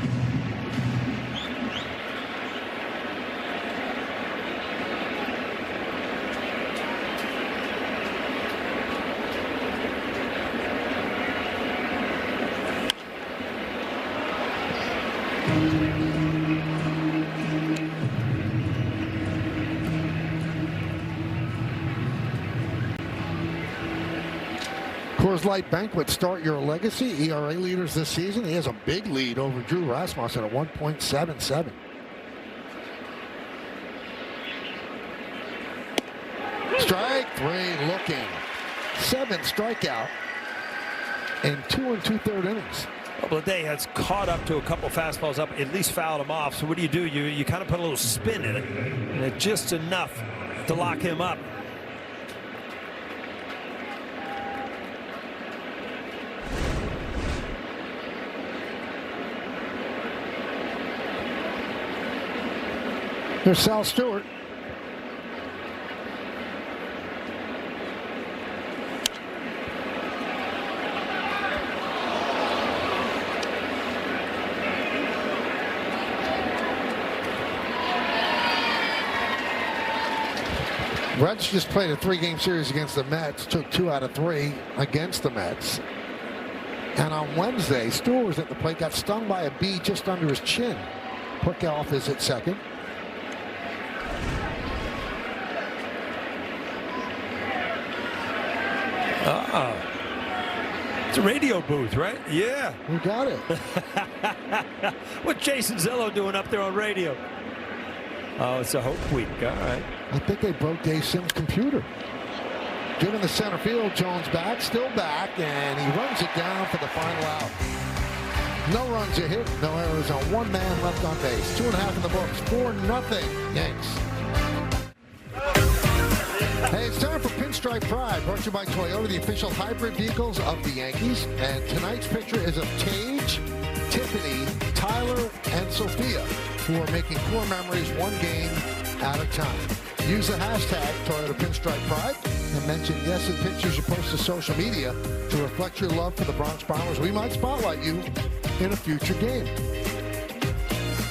Coors Light Banquet, start your legacy. ERA leaders this season. He has a big lead over Drew Rasmussen at 1.77. Strike 3 looking. 7th strikeout in 2 2/3 innings. Day has caught up to a couple fastballs up, at least fouled him off. So what do? You kind of put a little spin in it, and it's just enough to lock him up. Here's Sal Stewart. Reds just played a 3-game series against the Mets, took 2 out of 3 against the Mets. And on Wednesday, Stewart was at the plate, got stung by a bee just under his chin. Putkoff is at second. It's a radio booth, right? Yeah. You got it. What's Jason Zello doing up there on radio? Oh, it's a Hope Week. All right. I think they broke Dave Sims' computer. Given the center field, Jones back, still back, and he runs it down for the final out. No runs are hit, no errors on 1 man left on base. 2.5 in the books, 4-0 Yanks. Hey, it's time for Pinstripe Pride, brought to you by Toyota, the official hybrid vehicles of the Yankees. And tonight's picture is of Tage, Tiffany, Tyler, and Sophia, who are making core memories 1 game at a time. Use the hashtag Toyota Pinstripe Pride and mention yes in pictures you post to social media to reflect your love for the Bronx Bombers. We might spotlight you in a future game.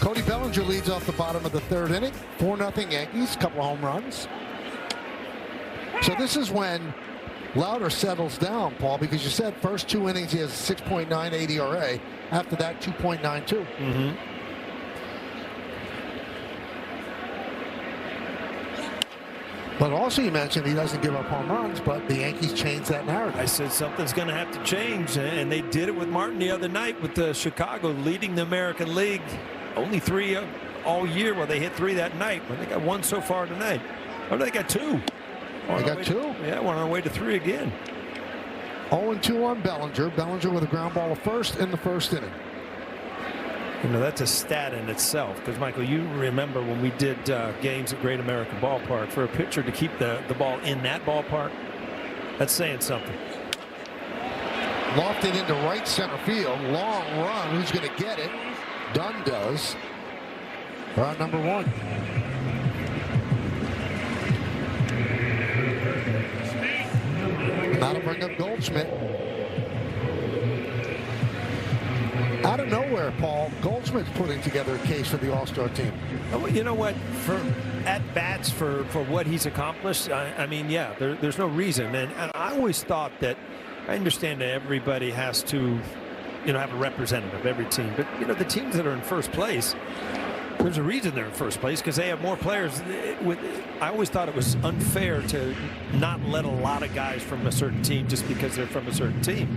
Cody Bellinger leads off the bottom of the 3rd inning. 4-0 Yankees, couple of home runs. So this is when Lauder settles down, Paul, because you said first 2 innings he has a 6.98 ERA. After that, 2.92. Mm-hmm. But also you mentioned he doesn't give up home runs, but the Yankees changed that narrative. I said something's going to have to change, and they did it with Martin the other night with Chicago leading the American League. Only 3 all year. Well, they hit 3 that night, but they got 1 so far tonight. Oh, they got 2. They got 2. Yeah, we're on our way to 3 again. 0-2 on Bellinger. Bellinger with a ground ball to first in the first inning. You know, that's a stat in itself, because, Michael, you remember when we did games at Great American Ballpark, for a pitcher to keep the ball in that ballpark, that's saying something. Lofted into right center field. Long run. Who's going to get it? Dunn does. Round number 1. That'll bring up Goldschmidt. Out of nowhere, Paul, Goldschmidt's putting together a case for the All-Star team. Well, you know what? For at-bats for what he's accomplished, I mean, yeah, there's no reason. And I always thought that, I understand that everybody has to, you know, have a representative of every team. But, you know, the teams that are in first place, there's a reason they're in first place, because they have more players. I always thought it was unfair to not let a lot of guys from a certain team just because they're from a certain team.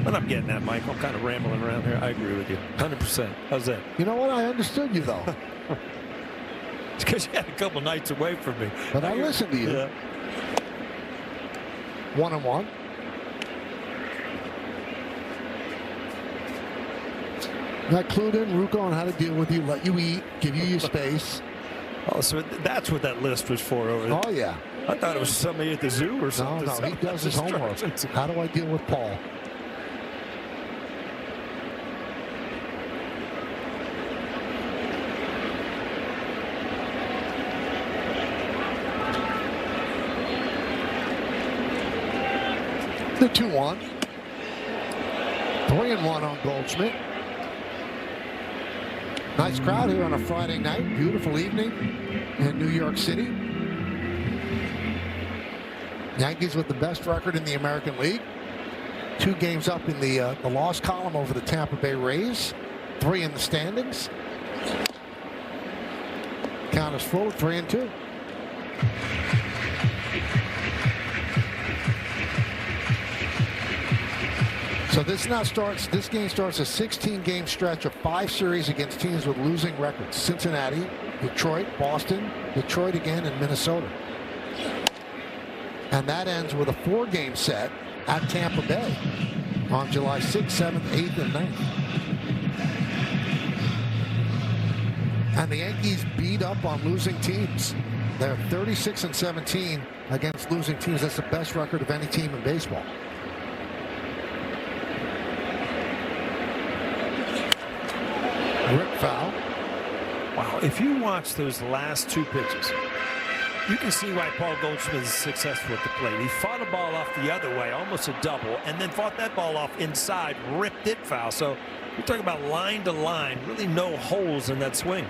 But I'm getting that, Mike. I'm kind of rambling around here. I agree with you 100%. How's that? You know what? I understood you, though. It's because you had a couple nights away from me. But I listened to you. Yeah. 1-1. Got clued in, Ruocco, on how to deal with you, let you eat, give you your space. Oh, so that's what that list was for over there. Oh, yeah. I thought it was somebody at the zoo or something. No, he does his homework. How do I deal with Paul? The 2-1. 3-1 on Goldschmidt. Nice crowd here on a Friday night. Beautiful evening in New York City. Yankees with the best record in the American League. 2 games up in the loss column over the Tampa Bay Rays. 3 in the standings. Count is full, 3-2. So this game starts a 16-game stretch of 5 series against teams with losing records. Cincinnati, Detroit, Boston, Detroit again, and Minnesota. And that ends with a 4-game set at Tampa Bay on July 6th, 7th, 8th, and 9th. And the Yankees beat up on losing teams. They're 36-17 against losing teams. That's the best record of any team in baseball. Rip foul. Wow, if you watch those last 2 pitches, you can see why Paul Goldschmidt is successful at the plate. He fought a ball off the other way, almost a double, and then fought that ball off inside, ripped it foul. So you're talking about line to line, really no holes in that swing.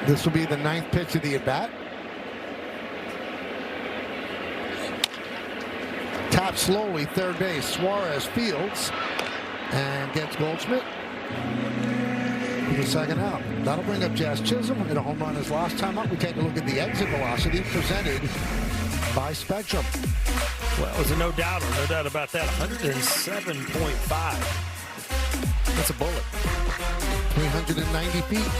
This will be the 9th pitch of the at-bat. Tap slowly, third base. Suarez fields and gets Goldschmidt for the second out. That'll bring up Jazz Chisholm. Hit a home run his last time up. We take a look at the exit velocity presented by Spectrum. Well, there's no doubt about that. 107.5. That's a bullet. 390 feet.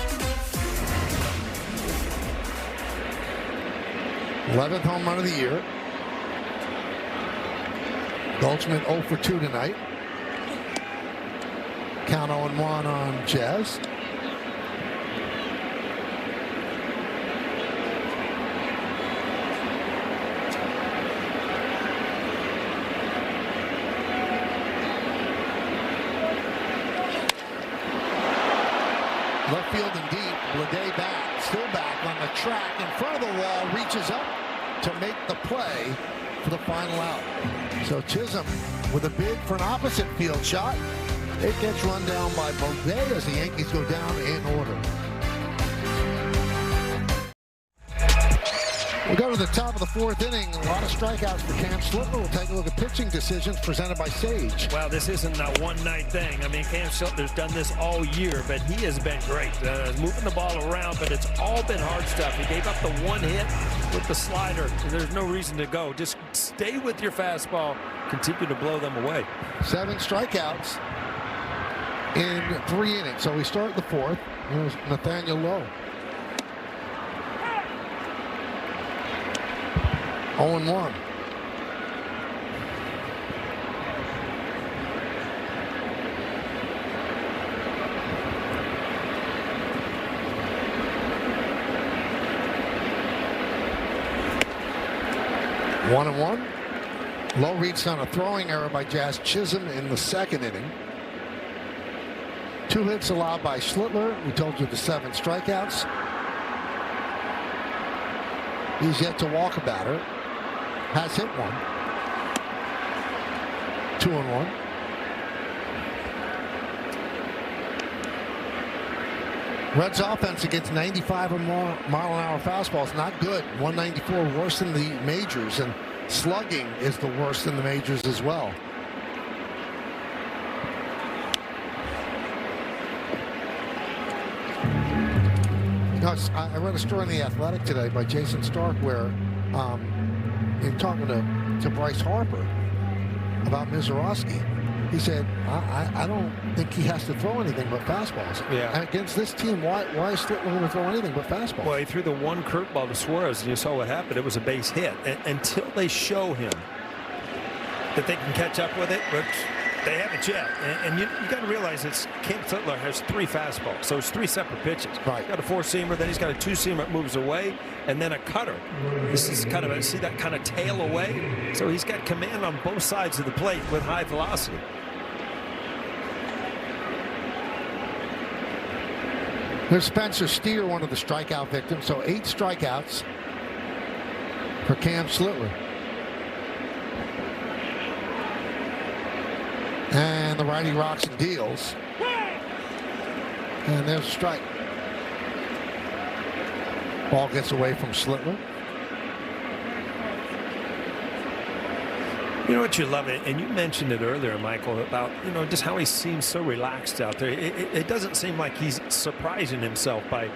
11th home run of the year. Goldschmidt 0 for 2 tonight. Count 0-1 on Jazz. Left field and deep. Bleday back. Still back on the track in front of the wall. Reaches up to make the play for the final out. So Chisholm with a bid for an opposite field shot. It gets run down by Bleday as the Yankees go down in order. We go to the top of the fourth inning. A lot of strikeouts for Cam Slittler. We'll take a look at pitching decisions presented by Sage. Well, this isn't a one-night thing. I mean, Cam Slittler's done this all year, but he has been great. Moving the ball around, but it's all been hard stuff. He gave up the one hit with the slider. There's no reason to go. Just stay with your fastball. Continue to blow them away. 7 strikeouts in 3 innings. So we start the fourth. Here's Nathaniel Lowe. 0-1. One and one. Lowe reached on a throwing error by Jazz Chisholm in the second inning. 2 hits allowed by Slittler. We told you the 7 strikeouts. He's yet to walk a batter. Has hit 1. 2-1. Reds offense against 95 or more mile-an-hour fastballs, not good. 194 worse than the majors, and slugging is the worst in the majors as well. I read a story in The Athletic today by Jason Stark where in talking to Bryce Harper about Mizorowski, he said, I don't think he has to throw anything but fastballs. Yeah. And against this team, why is Slittler going to throw anything but fastballs? Well, he threw the one curveball to Suarez, and you saw what happened. It was a base hit. Until they show him that they can catch up with it, which they haven't yet. And you got to realize that Cam Slittler has 3 fastballs, so it's 3 separate pitches. Right. He's got a 4-seamer, then he's got a 2-seamer that moves away, and then a cutter. This is kind of a, see that kind of tail away? So he's got command on both sides of the plate with high velocity. There's Spencer Steer, one of the strikeout victims. So 8 strikeouts for Cam Slittler. And the righty rocks and deals. And there's a strike. Ball gets away from Slittler. You know what, you love it, and you mentioned it earlier, Michael, about, you know, just how he seems so relaxed out there. It doesn't seem like he's surprising himself by,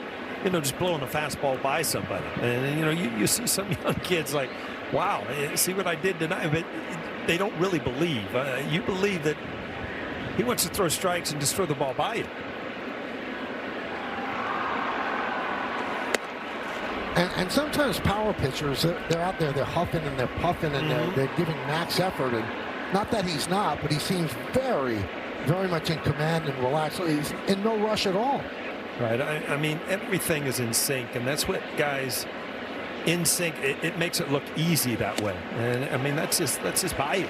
you know, just blowing a fastball by somebody. And, you know, you see some young kids like, wow, see what I did tonight, but they don't really believe. You believe that he wants to throw strikes and just throw the ball by you. And sometimes power pitchers, they're out there, they're huffing and they're puffing and they're giving max effort. And not that he's not, but he seems very, very much in command and relaxed. He's in no rush at all. Right. I mean, everything is in sync, and that's what guys in sync. It makes it look easy that way. And I mean, that's just bayou.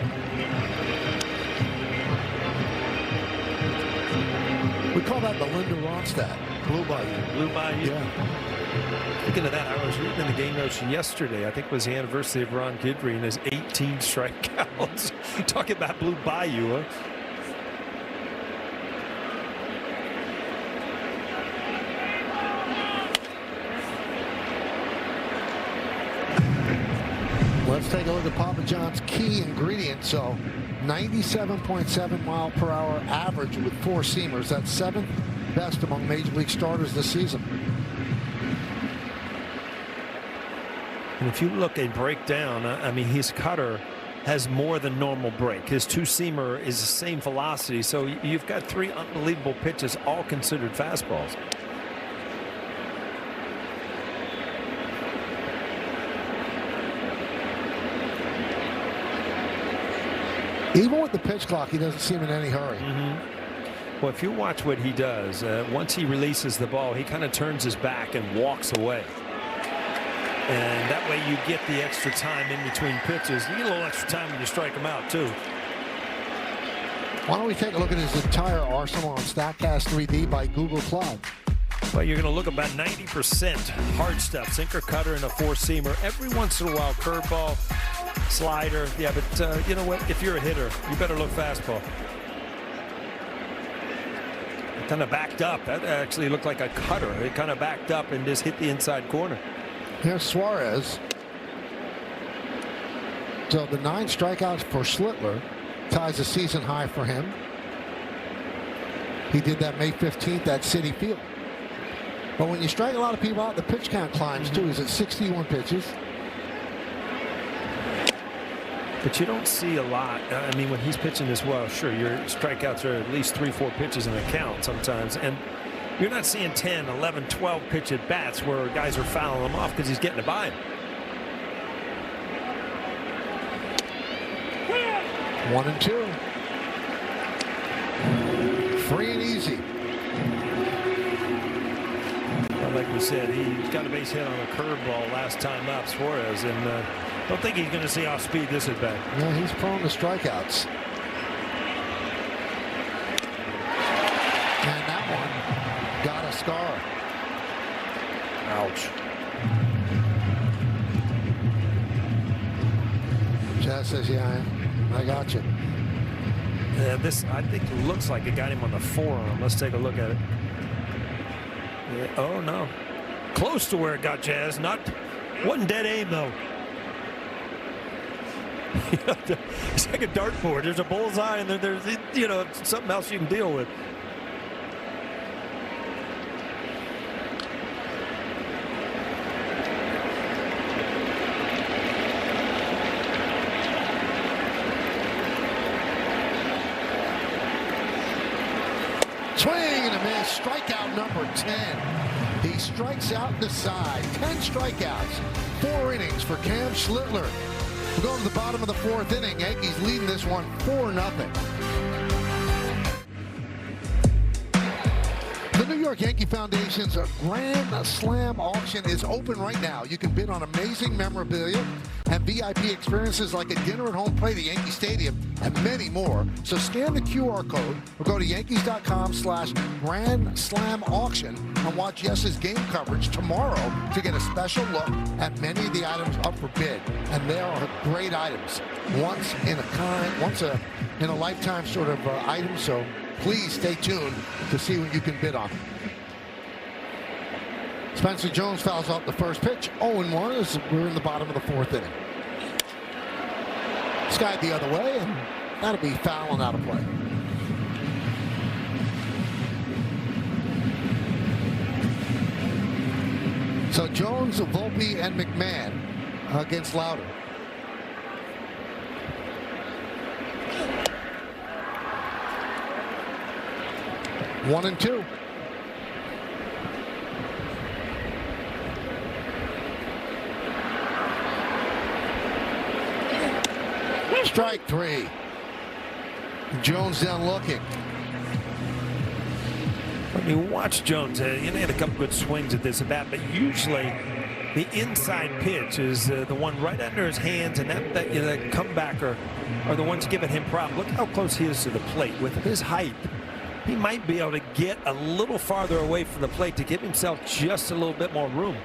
We call that the Linda Ronstadt Blue Bayou. Blue Bayou. Yeah. Speaking of that, I was reading in the game notes yesterday. I think it was the anniversary of Ron Guidry and his 18 strikeouts. Talking about Blue Bayou, huh? Let's take a look at Papa John's key ingredient. So 97.7 mile per hour average with 4-seamers. That's 7th best among Major League starters this season. And if you look and break down, I mean, his cutter has more than normal break. His 2-seamer is the same velocity. So you've got 3 unbelievable pitches, all considered fastballs. Even with the pitch clock, he doesn't seem in any hurry. Well, if you watch what he does, once he releases the ball, he kind of turns his back and walks away. And that way you get the extra time in between pitches. You get a little extra time when you strike him out, too. Why don't we take a look at his entire arsenal on StatCast 3D by Google Cloud? Well, you're going to look about 90% hard stuff, sinker, cutter, and a 4-seamer. Every once in a while, curveball, slider. Yeah, but you know what? If you're a hitter, you better look fastball. It kind of backed up. That actually looked like a cutter. It kind of backed up and just hit the inside corner. Here's Suarez. So the 9 strikeouts for Schlittler ties a season high for him. He did that May 15th at Citi Field. But when you strike a lot of people out, the pitch count climbs too. He's at 61 pitches. But you don't see a lot. I mean, when he's pitching this well, sure, your strikeouts are at least 3-4 pitches in a count sometimes. And you're not seeing 10, 11, 12 pitch at bats where guys are fouling them off because he's getting to buy him. 1-2. Free and easy. Well, like we said, he got a base hit on a curveball last time up, Suarez, and don't think he's going to see off speed this at bat. Yeah, he's prone to strikeouts. And that one got a scar. Ouch. Jazz says, yeah, I got you. Yeah, this, I think, looks like it got him on the forearm. Let's take a look at it. Yeah, oh, no. Close to where it got Jazz. Wasn't dead aim, though. It's like a dartboard. There's a bullseye, and there's something else you can deal with. Swing and a miss. Strikeout number 10. He strikes out the side. 10 strikeouts. 4 innings for Cam Schlittler. We're going to the bottom of the 4th inning. Yankees leading this one 4-0. The New York Yankee Foundation's Grand Slam auction is open right now. You can bid on amazing memorabilia and VIP experiences like a dinner at home plate at Yankee Stadium and many more. So scan the QR code or go to Yankees.com/Grand Slam auction and watch Yes's game coverage tomorrow to get a special look at many of the items up for bid. And they are great items. Once in a lifetime sort of item. So please stay tuned to see what you can bid on. Spencer Jones fouls out the first pitch. 0-1 as we're in the bottom of the 4th inning. Skied the other way, and that'll be foul and out of play. So Jones, Volpe, and McMahon against Lauder. One and two. Strike 3. Jones down looking. I mean, watch Jones. He had a couple good swings at this at bat, but usually the inside pitch is the one right under his hands, and that comebacker are the ones giving him problems. Look how close he is to the plate. With his height, he might be able to get a little farther away from the plate to give himself just a little bit more room.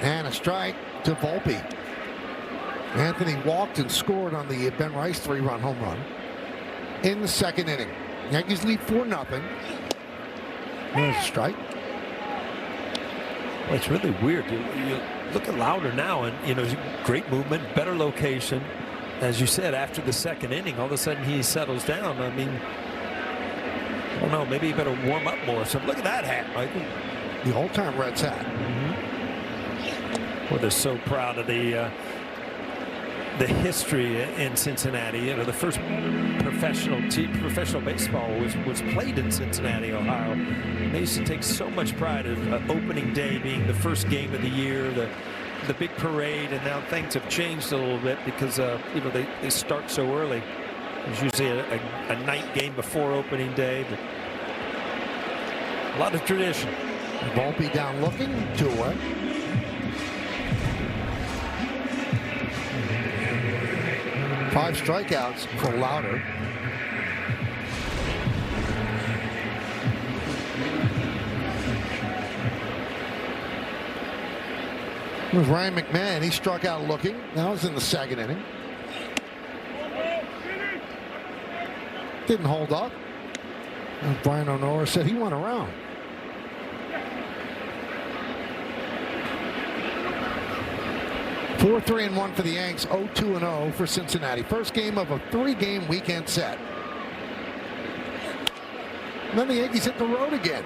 And a strike to Volpe. Anthony walked and scored on the Ben Rice 3-run home run in the 2nd inning. Yankees lead 4-0. There's a strike. Well, it's really weird. You look at Lauder now, and great movement, better location. As you said, after the 2nd inning, all of a sudden he settles down. I mean, I don't know. Maybe he better warm up more. So look at that hat, Michael. The old-time Reds hat. Well, they're so proud of the history in Cincinnati. The first professional baseball was played in Cincinnati, Ohio. And they used to take so much pride in opening day being the first game of the year, the big parade, and now things have changed a little bit because they start so early. There's usually a night game before opening day, but a lot of tradition. Volpe down looking, 2-1. Five strikeouts for Lauder. It was Ryan McMahon. He struck out looking. That was in the 2nd inning. Didn't hold up. And Brian O'Nora said he went around. 4-3-1 for the Yanks, 0-2-0 for Cincinnati. First game of a 3-game weekend set. And then the Yankees hit the road again.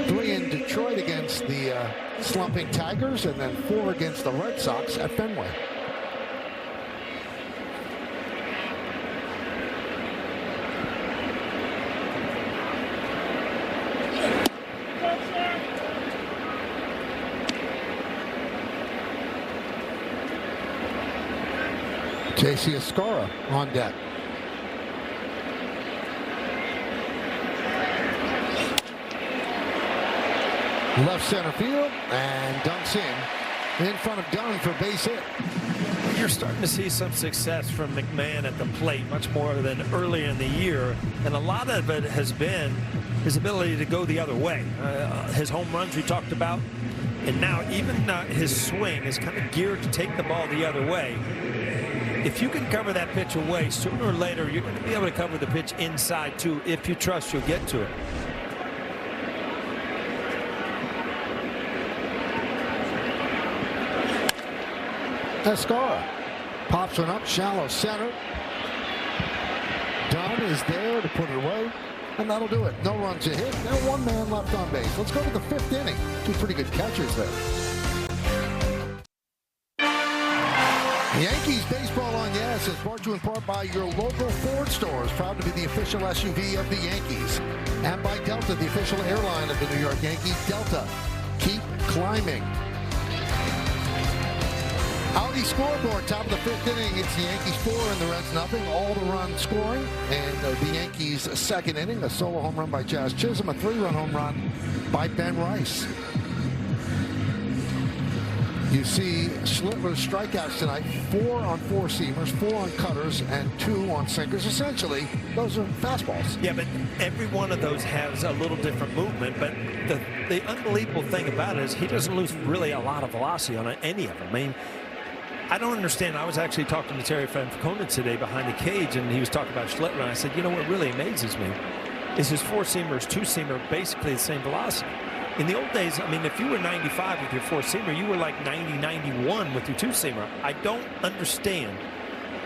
3 in Detroit against the slumping Tigers, and then 4 against the Red Sox at Fenway. J.C. Escara on deck. Left center field, and dunks in front of Dunn for base hit. You're starting to see some success from McMahon at the plate, much more than earlier in the year, and a lot of it has been his ability to go the other way. His home runs we talked about, and now even his swing is kind of geared to take the ball the other way. If you can cover that pitch away, sooner or later you're going to be able to cover the pitch inside too. If you trust, you'll get to it. Escara pops one up, shallow center. Dunn is there to put it away, and that'll do it. No runs a hit, and 1 man left on base. Let's go to the 5th inning. 2 pretty good catchers there. Yankees Baseball on Yes is brought to you in part by your local Ford stores, proud to be the official SUV of the Yankees, and by Delta, the official airline of the New York Yankees. Delta, keep climbing. Audi scoreboard, top of the 5th inning. It's the Yankees 4 and the Reds nothing. All the runs scoring. And the Yankees' 2nd inning, a solo home run by Jazz Chisholm, a 3-run home run by Ben Rice. You see Schlittler's strikeouts tonight, 4 on 4-seamers, 4 on cutters, and 2 on sinkers. Essentially, those are fastballs. Yeah, but every one of those has a little different movement. But the unbelievable thing about it is he doesn't lose really a lot of velocity on any of them. I mean, I don't understand. I was actually talking to Terry Francona today behind the cage, and he was talking about Schlittler, and I said, you know what really amazes me is his 4-seamer, his 2-seamer, basically the same velocity. In the old days, I mean, if you were 95 with your 4-seamer, you were like 90, 91 with your 2-seamer. I don't understand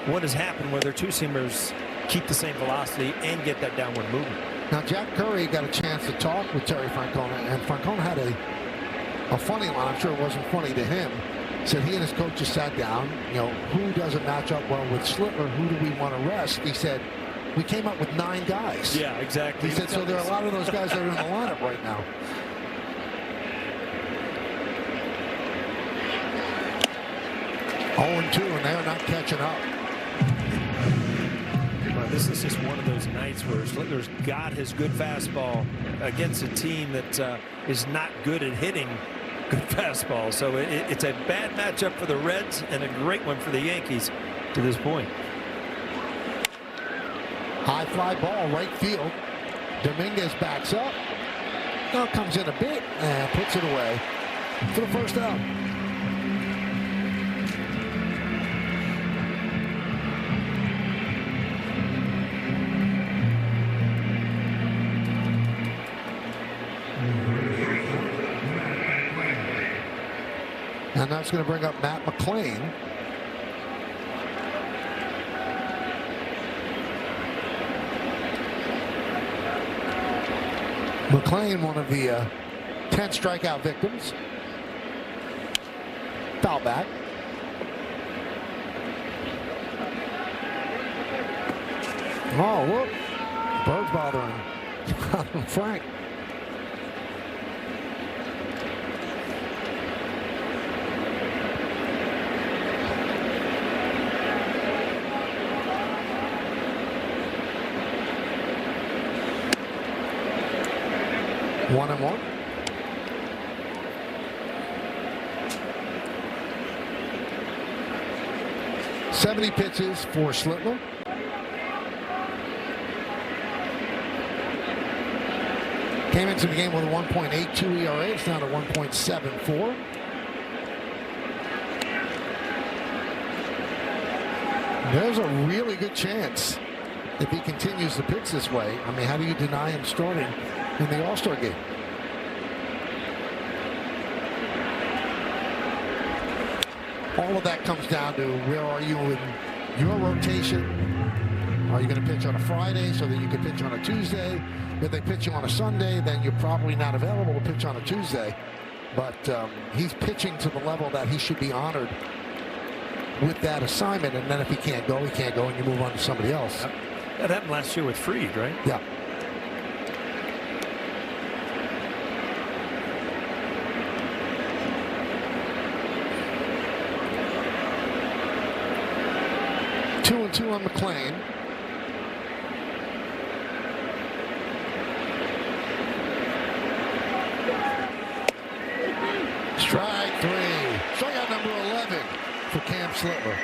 what has happened where their 2-seamers keep the same velocity and get that downward movement. Now, Jack Curry got a chance to talk with Terry Francona, and Francona had a funny line. I'm sure it wasn't funny to him. Said he and his coaches sat down, you know, who doesn't match up well with Schlittler? Who do we want to rest? He said, we came up with 9 guys. Yeah, exactly. He said, so there are a lot of those guys that are in the lineup right now. Oh, 2, and they're not catching up. Well, this is just one of those nights where Schlittler's got his good fastball against a team that is not good at hitting good fastball. So it's a bad matchup for the Reds and a great one for the Yankees to this point. High fly ball, right field. Dominguez backs up. Now comes in a bit and puts it away for the first out. And that's going to bring up Matt McClain. McClain, one of the 10 strikeout victims. Foul back. Oh, whoop. Bird's bothering Frank. One and one. .70 pitches for Schlittler. Came into the game with a 1.82 ERA. It's down to 1.74. There's a really good chance if he continues to pitch this way. I mean, how do you deny him starting in the All-Star game? All of that comes down to where are you in your rotation. Are you going to pitch on a Friday so that you can pitch on a Tuesday? If they pitch you on a Sunday, then you're probably not available to pitch on a Tuesday. But he's pitching to the level that he should be honored with that assignment. And then if he can't go, and you move on to somebody else. That happened last year with Fried, right? Yeah. Two and two on McClain. Strike three. Strikeout number 11 for Cam Schlittler.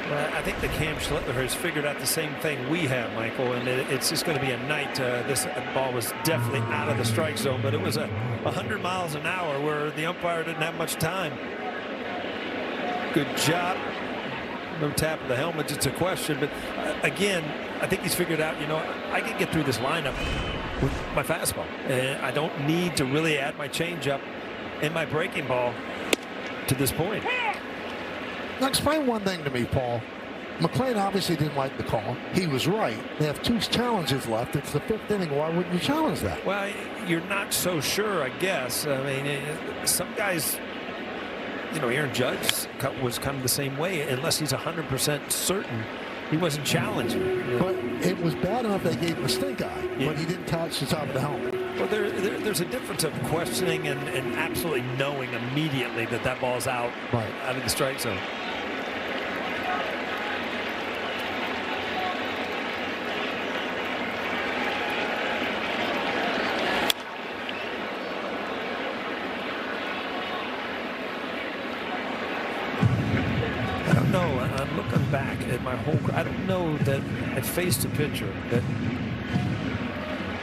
Well, I think the Cam Schlittler has figured out the same thing we have, Michael, and it's just going to be a night. This ball was definitely out of the strike zone, but it was 100 miles an hour where the umpire didn't have much time. Good job. No tap of the helmet, it's a question, but again, I think he's figured out, I can get through this lineup with my fastball, and I don't need to really add my changeup and my breaking ball to this point. Now explain one thing to me, Paul. McClain obviously didn't like the call. He was right. They have two challenges left. It's the fifth inning. Why wouldn't you challenge that? Well, you're not so sure, I guess. I mean, some guys, Aaron Judge was kind of the same way, unless he's 100% certain he wasn't challenging. But it was bad enough they gave him a stink eye, but he didn't touch the top of the helmet. Well, there's a difference of questioning and absolutely knowing immediately that ball's out of the strike zone. I'm looking back at my whole. I don't know that I faced a pitcher that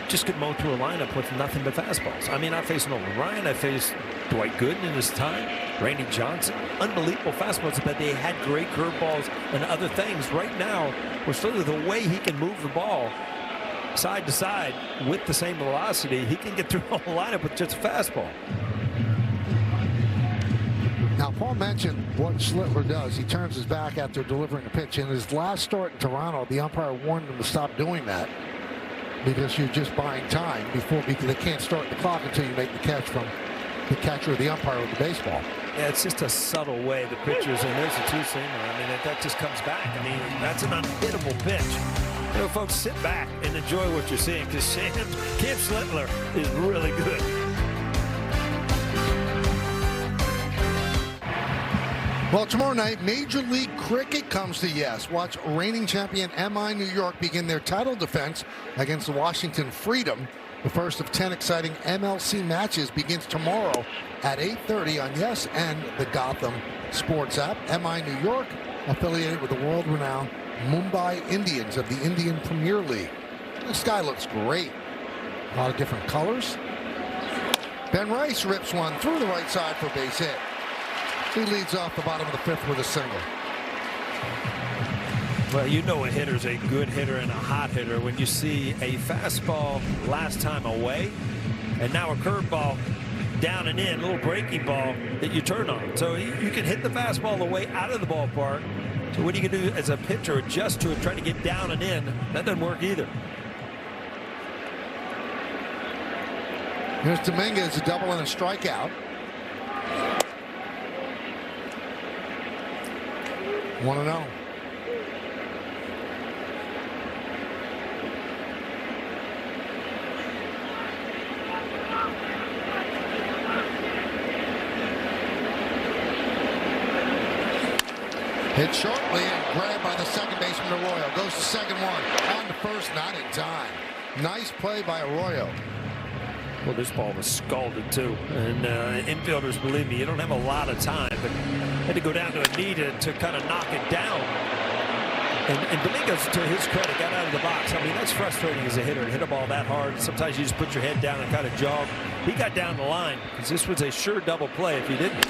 just could mow through a lineup with nothing but fastballs. I mean, I faced Nolan Ryan. I faced Dwight Gooden in his time. Randy Johnson. Unbelievable fastballs, but they had great curveballs and other things. Right now, with sort of the way he can move the ball side to side with the same velocity, he can get through a whole lineup with just a fastball. Now, Paul mentioned what Schlittler does. He turns his back after delivering a pitch. In his last start in Toronto, the umpire warned him to stop doing that because you're just buying time because they can't start the clock until you make the catch from the catcher or the umpire with the baseball. Yeah, it's just a subtle way the pitchers, and there's a two-seamer. I mean, that just comes back. I mean, that's an unhittable pitch. Folks, sit back and enjoy what you're seeing because Cam Schlittler is really good. Well, tomorrow night, Major League Cricket comes to yes. Watch reigning champion MI New York begin their title defense against the Washington Freedom. The first of 10 exciting MLC matches begins tomorrow at 8:30 on Yes and the Gotham Sports app. MI New York, affiliated with the world-renowned Mumbai Indians of the Indian Premier League. The sky looks great. A lot of different colors. Ben Rice rips one through the right side for a base hit. He leads off the bottom of the fifth with a single. Well, a hitter's a good hitter and a hot hitter when you see a fastball last time away and now a curveball down and in, a little breaking ball that you turn on. So you can hit the fastball the way out of the ballpark. So what you can do as a pitcher, adjust to it, try to get down and in. That doesn't work either. Here's Dominguez, a double and a strikeout. 1-0. Hit shortly and grabbed by the second baseman Arroyo. Goes to second one. On to first, not in time. Nice play by Arroyo. Well, this ball was scalded too, and infielders, believe me, you don't have a lot of time, but had to go down to a knee to kind of knock it down. And Dominguez, to his credit, got out of the box. I mean, that's frustrating as a hitter to hit a ball that hard. Sometimes you just put your head down and kind of jog. He got down the line because this was a sure double play if he didn't.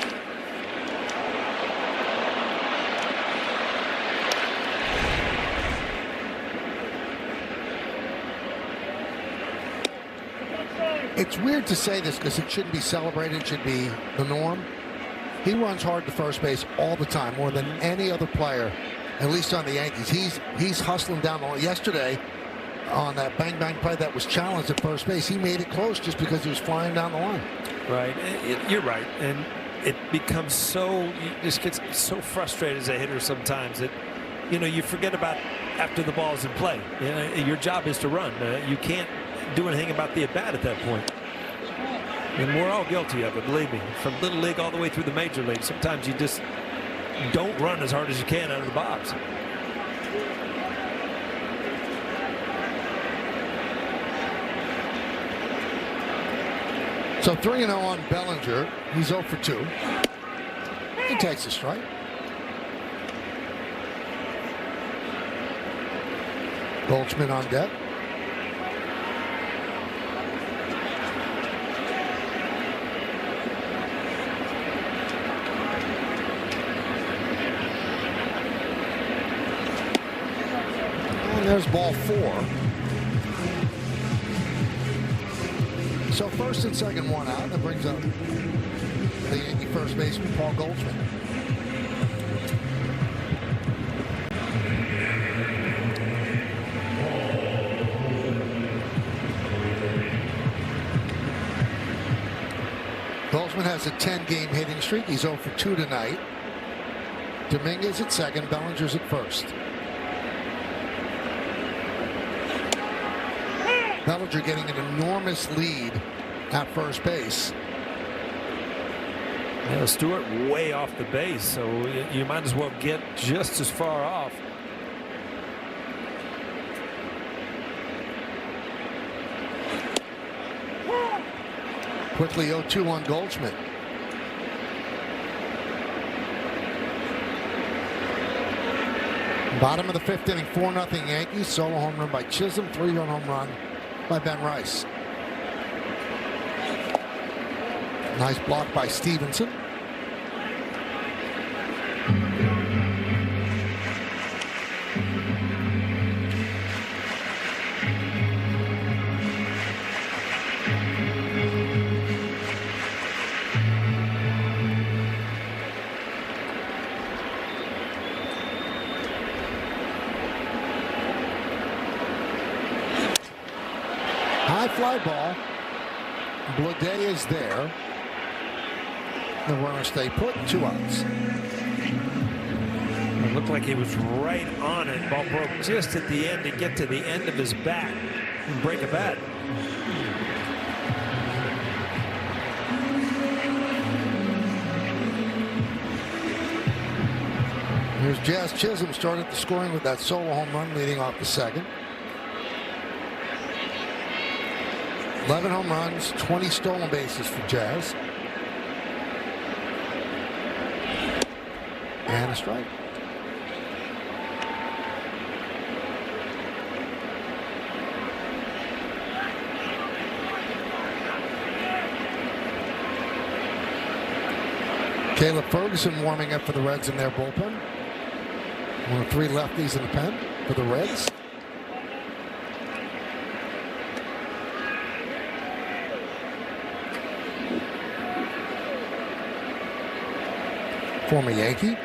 It's weird to say this because it shouldn't be celebrated. It should be the norm. He runs hard to first base all the time, more than any other player, at least on the Yankees. He's hustling down the line. Yesterday, on that bang-bang play that was challenged at first base, he made it close just because he was flying down the line. Right. You're right. And it becomes so, you just get so frustrated as a hitter sometimes that, you forget about after the ball's in play. Your job is to run. You can't do anything about the at-bat at that point. And we're all guilty of it, believe me, from little league all the way through the major league. Sometimes you just don't run as hard as you can out of the box. So 3-0 on Bellinger. He's 0 for 2. He takes a strike. Goldschmidt on deck. And there's ball 4. So first and second, one out. That brings up the Yankee first baseman, Paul Goldschmidt. Goldschmidt has a 10-game hitting streak. He's 0 for 2 tonight. Dominguez at second. Bellinger's at first. Bellinger getting an enormous lead at first base. Stewart way off the base, so you might as well get just as far off. Quickly 0-2 on Goldschmidt. Bottom of the 5th inning, 4-0 Yankees. Solo home run by Chisholm, 3-run home run by Ben Rice. Nice block by Stevenson. High fly ball. Blade is there. The runner stay put, 2 outs. It looked like he was right on it. Ball broke just at the end to get to the end of his bat and break a bat. Here's Jazz Chisholm started the scoring with that solo home run leading off the second. 11 home runs, 20 stolen bases for Jazz. And a strike. Caleb Ferguson warming up for the Reds in their bullpen. One of 3 lefties in the pen for the Reds. Former Yankee.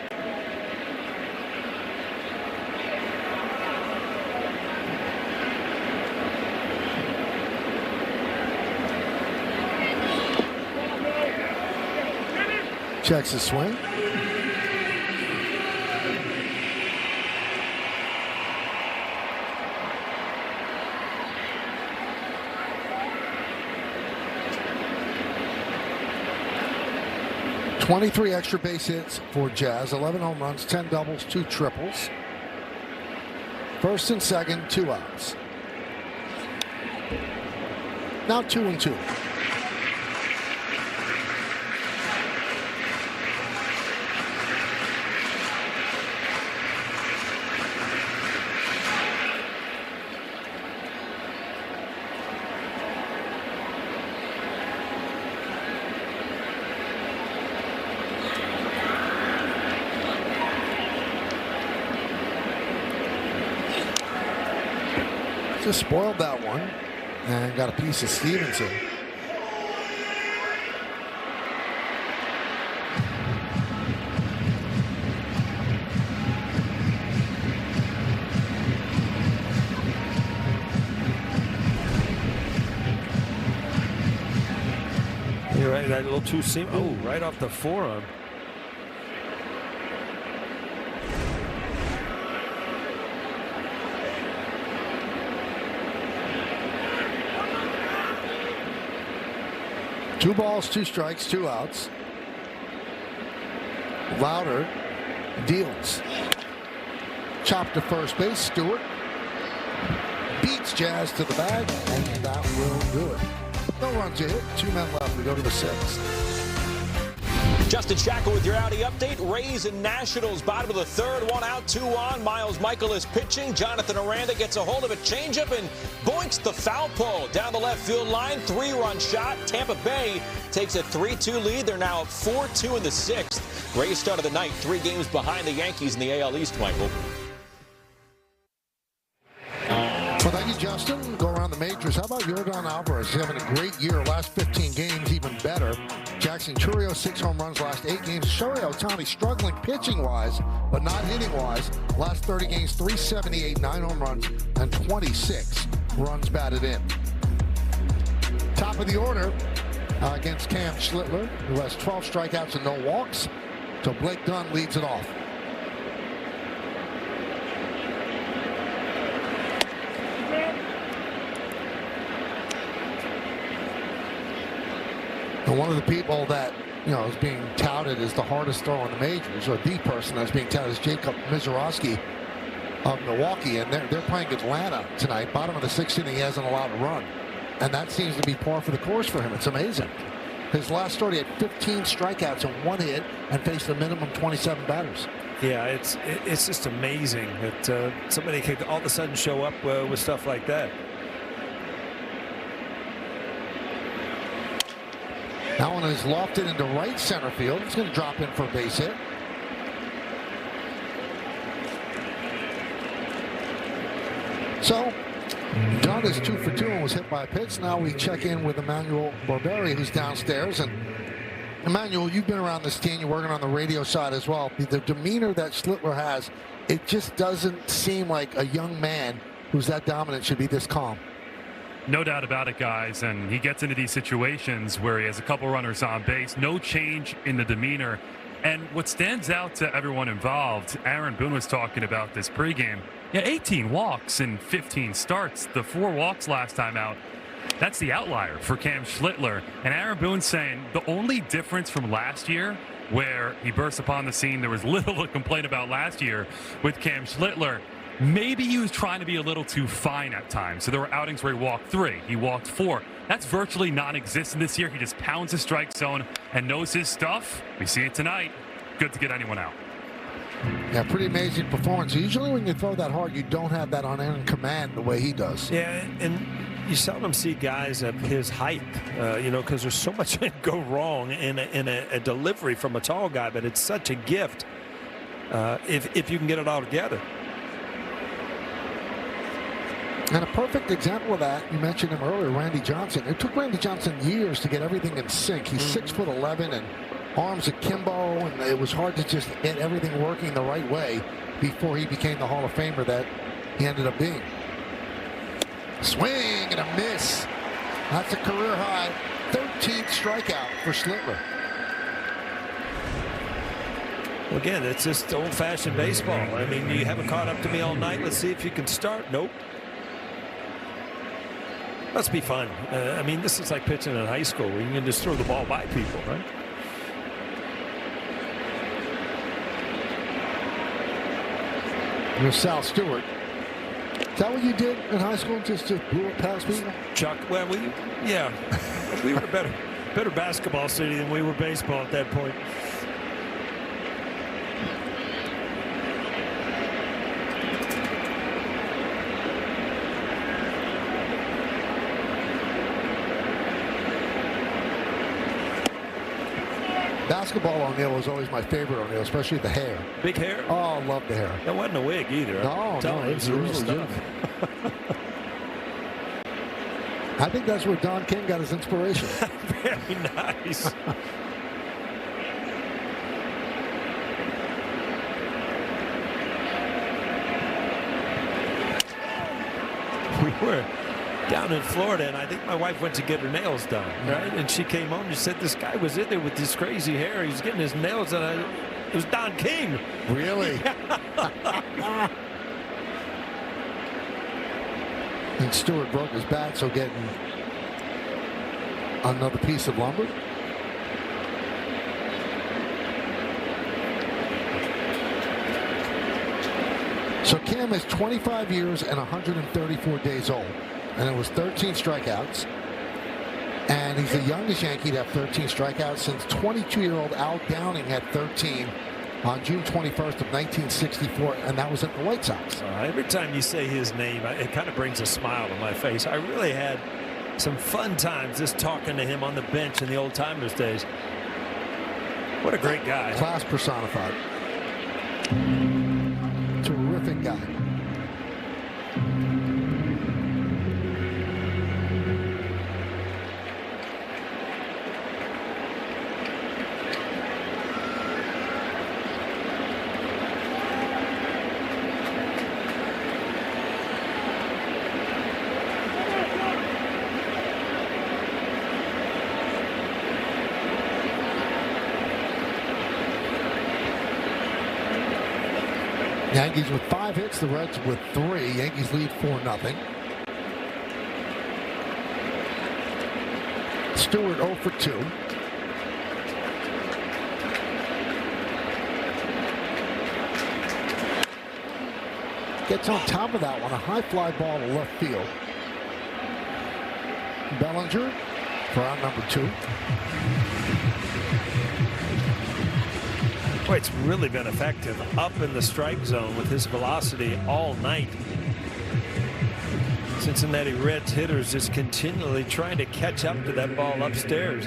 Checks his swing. .23 extra base hits for Jazz, 11 home runs, 10 doubles, 2 triples. First and second, 2 outs. Now 2-2. Just spoiled that one and got a piece of Stevenson. that little two-seam. Oh, right off the forearm. Two balls, two strikes, two outs. Louder deals. Chop to first base. Stewart beats Jazz to the bag, and that will do it. No runs to hit. 2 men left. We go to the 6th. Justin Shackle with your Audi update. Rays and Nationals, bottom of the 3rd, 1 out, 2 on. Miles Michael is pitching. Jonathan Aranda gets a hold of a changeup and boinks the foul pole down the left field line. 3-run shot. Tampa Bay takes a 3-2 lead. They're now up 4-2 in the 6th. Rays started the night 3 games behind the Yankees in the AL East, Michael. Well, thank you, Justin. Go around the majors. How about Yordan Alvarez? He's having a great year. Last 15 games, even better. Jackson Chourio, 6 home runs last 8 games. Shohei Ohtani struggling pitching-wise, but not hitting-wise. Last 30 games, 378, 9 home runs, and 26 runs batted in. Top of the order against Cam Schlittler, who has 12 strikeouts and no walks. So Blake Dunn leads it off. And one of the people that, is being touted as the hardest thrower in the majors, or the person that's being touted, is Jacob Mizorowski of Milwaukee. And they're playing Atlanta tonight. Bottom of the 6th inning, he hasn't allowed a run. And that seems to be par for the course for him. It's amazing. His last start, he had 15 strikeouts and 1 hit and faced a minimum 27 batters. Yeah, it's just amazing that somebody could all of a sudden show up with stuff like that. That one is lofted into right center field. It's going to drop in for a base hit. So, Dunn is 2 for 2 and was hit by a pitch. Now we check in with Emmanuel Barberi, who's downstairs. And Emmanuel, you've been around this team. You're working on the radio side as well. The demeanor that Schlittler has, it just doesn't seem like a young man who's that dominant should be this calm. No doubt about it, guys, and he gets into these situations where he has a couple runners on base, no change in the demeanor. And what stands out to everyone involved, Aaron Boone was talking about this pregame, 18 walks in 15 starts. The 4 walks last time out, that's the outlier for Cam Schlittler. And Aaron Boone saying the only difference from last year, where he burst upon the scene, there was little to complain about last year with Cam Schlittler. Maybe he was trying to be a little too fine at times. So there were outings where he walked 3, he walked 4. That's virtually non-existent this year. He just pounds the strike zone and knows his stuff. We see it tonight. Good to get anyone out. Yeah, pretty amazing performance. Usually when you throw that hard, you don't have that on command the way he does. Yeah, and you seldom see guys at his height, because there's so much that go wrong in a delivery from a tall guy, but it's such a gift if you can get it all together. And a perfect example of that, you mentioned him earlier, Randy Johnson. It took Randy Johnson years to get everything in sync. He's 6'11" and arms akimbo, and it was hard to just get everything working the right way before he became the Hall of Famer that he ended up being. Swing and a miss. That's a career high 13th strikeout for Schlittler. Again, it's just old-fashioned baseball. I mean, you haven't caught up to me all night. Let's see if you can start. Nope. Must be fun. I mean, this is like pitching in high school where you can just throw the ball by people, right? Here's Sal Stewart. Is that what you did in high school? Just blew it past people? Chuck, well, we were better basketball city than we were baseball at that point. Basketball O'Neal was always my favorite O'Neal, especially the hair. Big hair? Oh, I love the hair. That wasn't a wig either. No, it was the real real stuff. I think that's where Don King got his inspiration. Very nice. down in Florida, and I think my wife went to get her nails done, right? And she came home and she said this guy was in there with this crazy hair. He's getting his nails done. It was Don King. Really? And Stewart broke his back, so getting another piece of lumber. So Cam is 25 years and 134 days old, and it was 13 strikeouts. And he's the youngest Yankee to have 13 strikeouts since 22-year-old Al Downing had 13 on June 21st of 1964, and that was at the White Sox. Every time you say his name, it kind of brings a smile to my face. I really had some fun times just talking to him on the bench in the old timers days. What a great guy. Class personified. Terrific guy. Yankees with 5 hits, the Reds with 3. Yankees lead 4-0. Stewart 0 for 2. Gets on top of that one, a high fly ball to left field. Bellinger for out number 2. Boy, it's really been effective up in the strike zone with his velocity all night. Cincinnati Reds hitters just continually trying to catch up to that ball upstairs.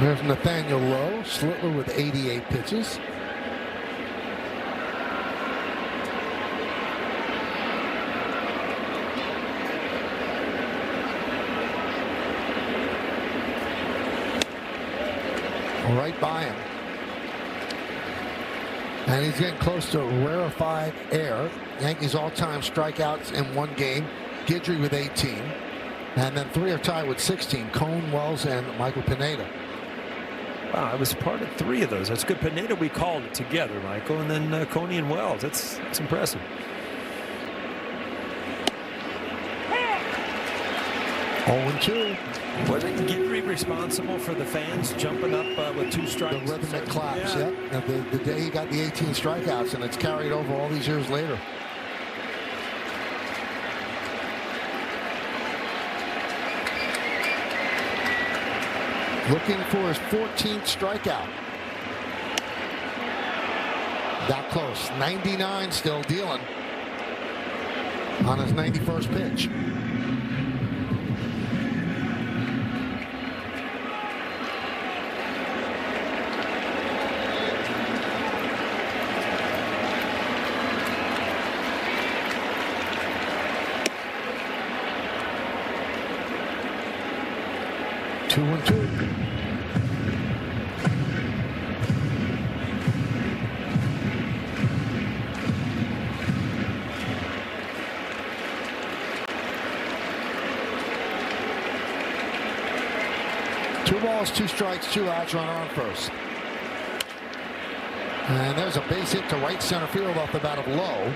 There's Nathaniel Lowe, Slitler with 88 pitches. Right by him. And he's getting close to rarefied air. Yankees all-time strikeouts in one game. Guidry with 18. And then 3 are tied with 16. Cone, Wells, and Michael Pineda. Wow, I was part of 3 of those. That's good. Pineda, we called it together, Michael. And then Coney and Wells. That's impressive. Oh, 2. Wasn't Guidry responsible for the fans jumping up with 2 strikes? The rhythmic claps, yeah. The day he got the 18 strikeouts, and it's carried over all these years later. Looking for his 14th strikeout. That close. 99 still dealing on his 91st pitch. Two and 2. Two balls, 2 strikes, 2 outs, runner on first. And there's a base hit to right center field off the bat of Lowe.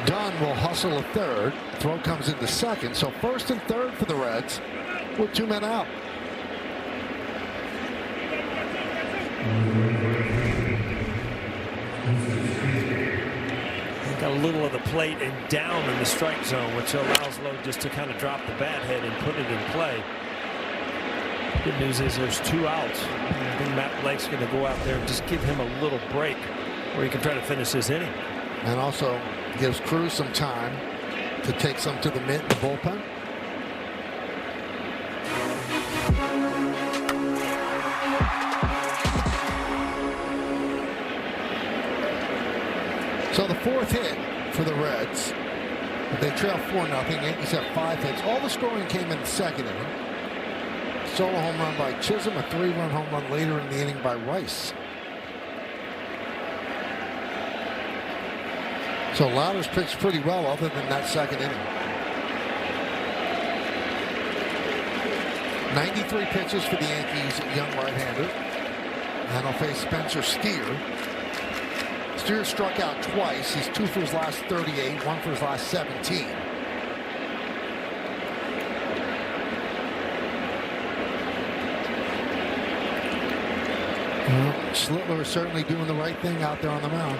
Dunn will hustle a third. Throw comes into second. So first and third for the Reds with 2 men out. Got a little of the plate and down in the strike zone, which allows Lowe just to kind of drop the bat head and put it in play. Good news is there's 2 outs. I think Matt Blake's going to go out there and just give him a little break where he can try to finish this inning. And also gives Cruz some time to take some to the mitt in the bullpen. So the 4th hit for the Reds. They trail 4-0. Yankees have 5 hits. All the scoring came in the second inning. Solo home run by Chisholm, a 3-run home run later in the inning by Rice. So Lauder's pitched pretty well other than that second inning. 93 pitches for the Yankees, young right-hander. And he'll face Spencer Steer. Steer struck out twice. He's 2 for his last 38, 1 for his last 17. Schlittler is certainly doing the right thing out there on the mound.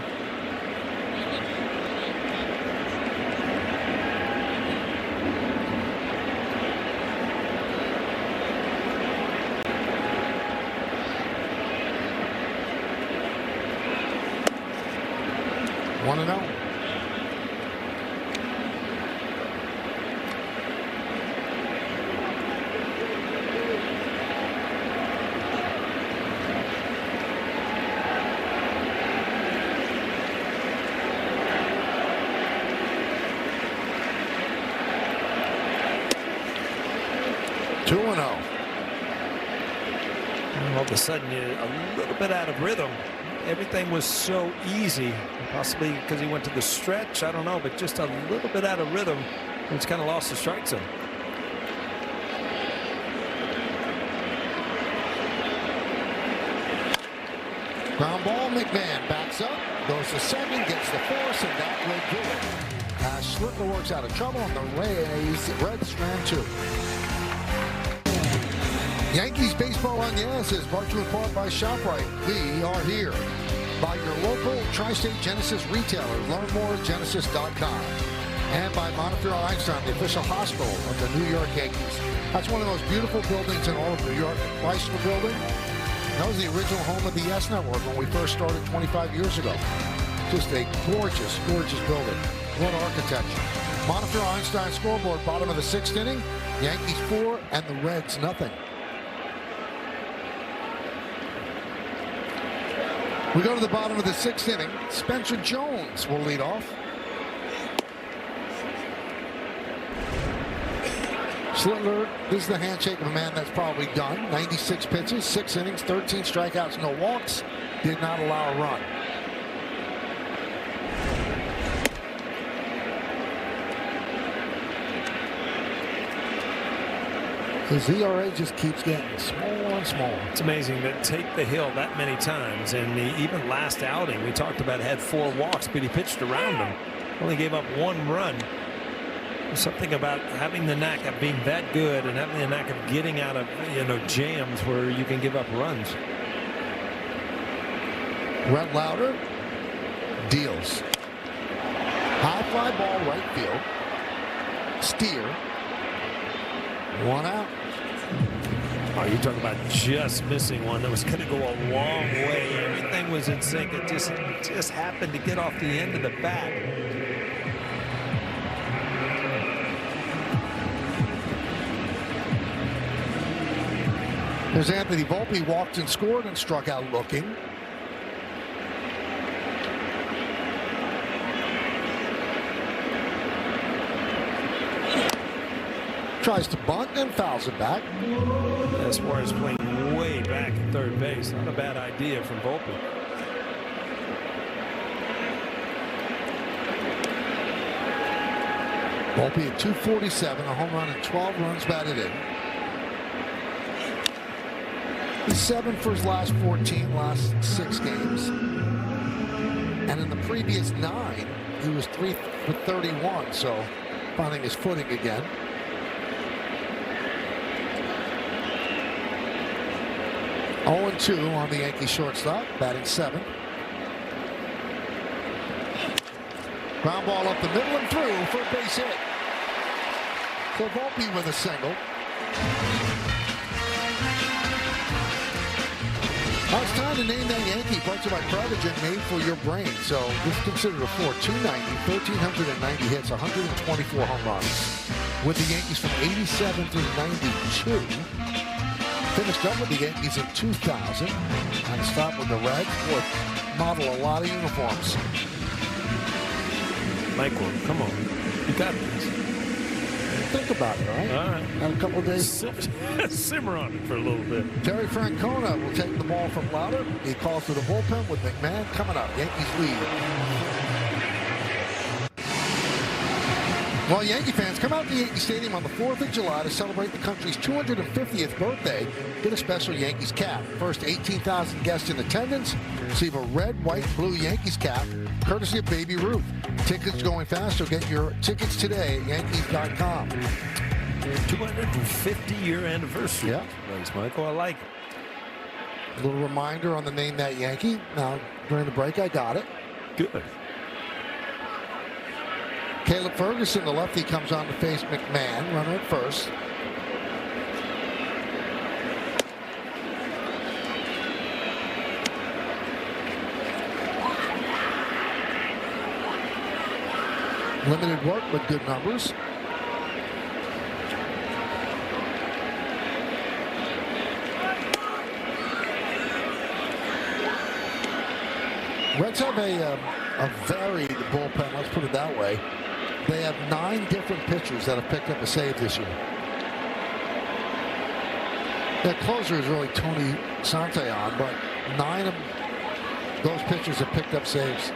One and 0. All of a sudden, you're a little bit out of rhythm. Everything was so easy, possibly because he went to the stretch. I don't know, but just a little bit out of rhythm. He's kind of lost the strike zone. Ground ball, McMahon backs up, goes to second, gets the force, and that will do it. As Schlittler works out of trouble, and the Reds strand 2. Yankees Baseball on Yes is brought to you in part by ShopRite. We are here. By your local Tri-State Genesis retailer. Learn more at genesis.com. And by Montefiore Einstein, the official hospital of the New York Yankees. That's one of the most beautiful buildings in all of New York. The Chrysler Building. That was the original home of the Yes Network when we first started 25 years ago. Just a gorgeous, gorgeous building. What architecture. Montefiore Einstein scoreboard, bottom of the 6th inning. Yankees 4 and the Reds nothing. We go to the bottom of the 6th inning. Spencer Jones will lead off. Schlittler, this is the handshake of a man that's probably done. 96 pitches, 6 innings, 13 strikeouts, no walks. Did not allow a run. His ERA just keeps getting smaller and smaller. It's amazing that take the hill that many times. And even last outing, we talked about had 4 walks, but he pitched around them. Only gave up 1 run. There's something about having the knack of being that good and having the knack of getting out of jams where you can give up runs. Red Lauder deals. High fly ball right field. Steer. 1 out. Oh, you're talking about just missing one that was going to go a long way. Everything was in sync. It just happened to get off the end of the bat. There's Anthony Volpe, walked and scored and struck out looking. Tries to bunt and fouls it back. As far as playing way back at third base, not a bad idea from Volpe. Volpe at 247, a home run and 12 runs batted in. He's 7 for his last 14, last 6 games. And in the previous 9, he was 3 for 31, so finding his footing again. Oh, 0-2 on the Yankee shortstop, batting 7th. Ground ball up the middle and through for a base hit. So Volpe with a single. Now it's time to name that Yankee, brought to you by Privagen, made for your brain. So this is considered a 4, 290, 1,390 hits, 124 home runs. With the Yankees from 87 through 92. Finished up with the Yankees in 2000 and stopped with the Reds. Boy, model a lot of uniforms. Michael, come on. You got this. Think about it, all right? All right. And a couple of days. Simmer on it for a little bit. Terry Francona will take the ball from Lauder. He calls to the bullpen with McMahon coming up. Yankees lead. Well, Yankee fans, come out to Yankee Stadium on the 4th of July to celebrate the country's 250th birthday. Get a special Yankees cap. First 18,000 guests in attendance receive a red, white, blue Yankees cap, courtesy of Baby Ruth. Tickets going fast, so get your tickets today at Yankees.com. 250-year anniversary. Yeah. Thanks, Michael. I like it. A little reminder on the Name That Yankee. Now, during the break, I got it. Good. Caleb Ferguson, the lefty, comes on to face McMahon, runner at first. Limited work, but good numbers. Reds have a varied bullpen, let's put it that way. They have 9 different pitchers that have picked up a save this year. Their closer is really Tony Santayon, but 9 of those pitchers have picked up saves.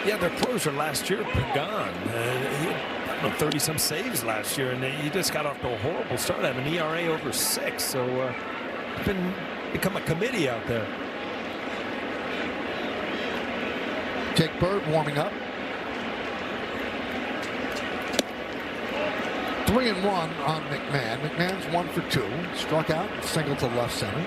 Yeah, their closer last year, Pagan, he had 30-some saves last year, and he just got off to a horrible start. Having an ERA over 6, so become a committee out there. Jake Bird warming up. 3-1 on McMahon. McMahon's 1 for 2. Struck out, single to left center.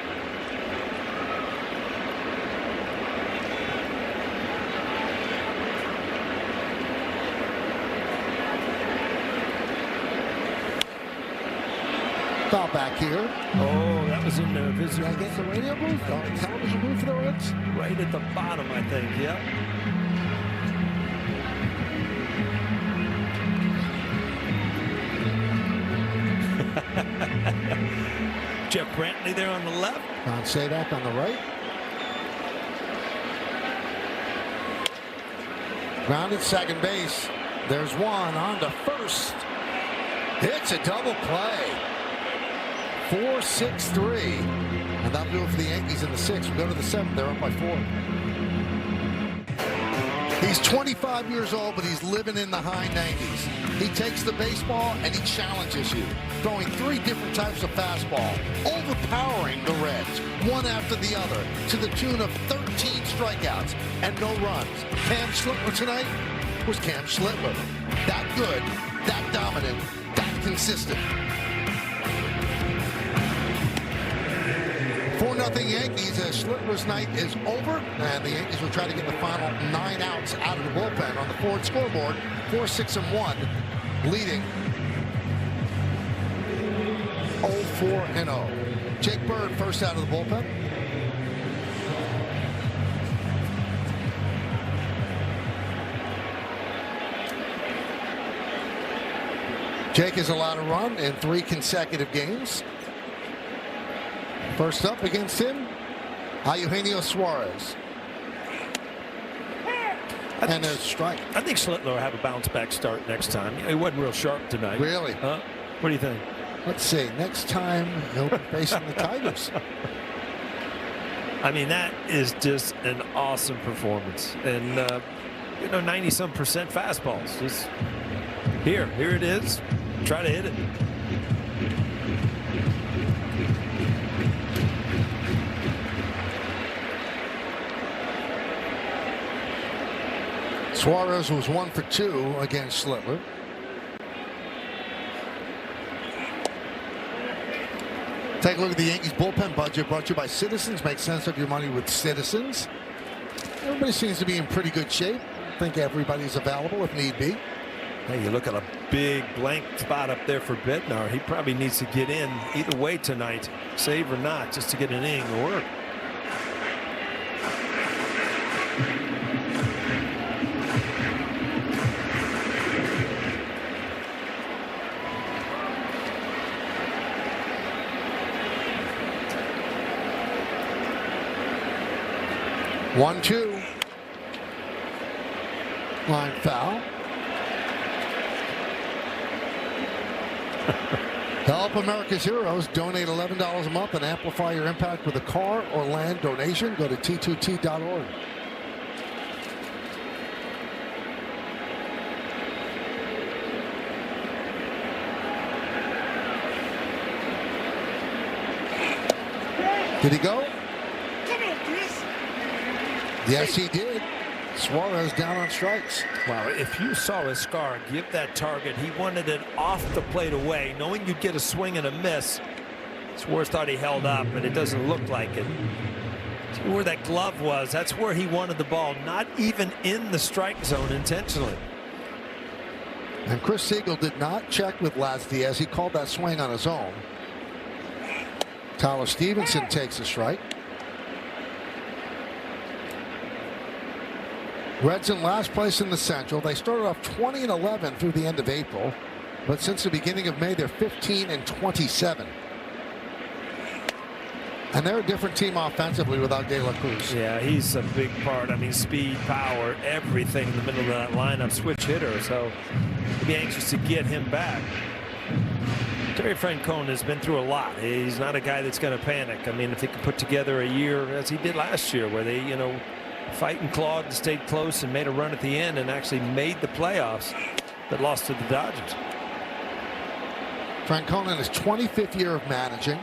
Foul back here. Oh, that was in the visitor. Did I get the radio booth? Oh, television booth for the Reds? Right at the bottom, I think. Yep. Jeff Brantley there on the left. Don Sadak on the right. Grounded second base. There's one on to first. It's a double play. 4-6-3. And that'll do it for the Yankees in the 6th. We go to the 7th. They're up by 4. He's 25 years old, but he's living in the high 90s. He takes the baseball and he challenges you, throwing 3 different types of fastball, overpowering the Reds, one after the other, to the tune of 13 strikeouts and no runs. Cam Schlittler tonight was Cam Schlittler. That good, that dominant, that consistent. 4-0 Yankees as Schlittler's night is over, and the Yankees will try to get the final 9 outs out of the bullpen on the Ford scoreboard. 4-6-1, leading 0-4-0. Jake Bird first out of the bullpen. Jake has allowed a run in 3 consecutive games. First up against him, Eugenio Suarez. And there's a strike. I think Schlittler will have a bounce-back start next time. He wasn't real sharp tonight. Really? Huh? What do you think? Let's see. Next time, he'll be facing the Tigers. I mean, that is just an awesome performance. And, 90-some% fastballs. Just here it is. Try to hit it. Suarez was 1 for 2 against Schlittler. Take a look at the Yankees bullpen budget brought to you by Citizens. Make sense of your money with Citizens. Everybody seems to be in pretty good shape. I think everybody's available if need be. Hey, you look at a big blank spot up there for Bednar. He probably needs to get in either way tonight, save or not, just to get an inning to work. One, 2. Line foul. Help America's Heroes. Donate $11 a month and amplify your impact with a car or land donation. Go to T2T.org. Did he go? Yes, he did. Suarez down on strikes. Wow, if you saw Escar give that target, he wanted it off the plate away, knowing you'd get a swing and a miss. Suarez thought he held up, but it doesn't look like it. See where that glove was, that's where he wanted the ball, not even in the strike zone intentionally. And Chris Siegel did not check with Laz Diaz. He called that swing on his own. Tyler Stevenson takes a strike. Reds in last place in the Central. They started off 20-11 through the end of April, but since the beginning of May, they're 15-27. And they're a different team offensively without De La Cruz. Yeah, he's a big part. I mean, speed, power, everything in the middle of that lineup. Switch hitter, so we'll be anxious to get him back. Terry Francona has been through a lot. He's not a guy that's going to panic. I mean, if he could put together a year as he did last year, where they, fight and clawed and stayed close and made a run at the end and actually made the playoffs, but lost to the Dodgers. Francona in his 25th year of managing.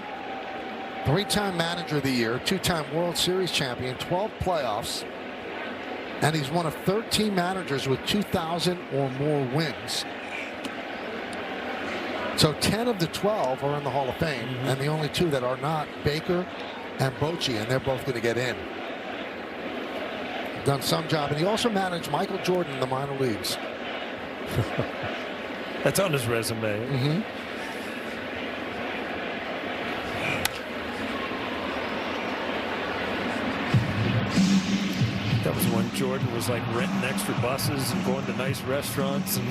3-time manager of the year, 2-time World Series champion, 12 playoffs, and he's one of 13 managers with 2,000 or more wins. So 10 of the 12 are in the Hall of Fame, and the only 2 that are not, Baker and Bochy, and they're both going to get in. Done some job, and he also managed Michael Jordan in the minor leagues. That's on his resume. That was when Jordan was like renting extra buses and going to nice restaurants. And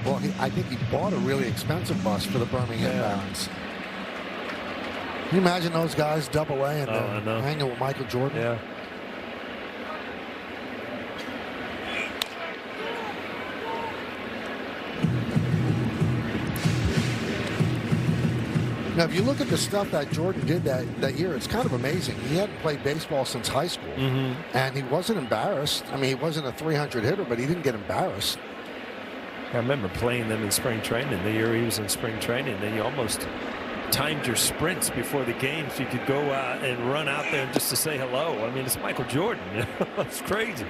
well, I think he bought a really expensive bus for the Birmingham Barons. Can you imagine those guys, Double A, and hanging with Michael Jordan? Yeah. Now, if you look at the stuff that Jordan did that year, it's kind of amazing. He hadn't played baseball since high school, and he wasn't embarrassed. I mean, he wasn't a 300 hitter, but he didn't get embarrassed. I remember playing them in spring training. The year he was in spring training, and you almost timed your sprints before the game so you could go out and run out there just to say hello. I mean, it's Michael Jordan. It's crazy.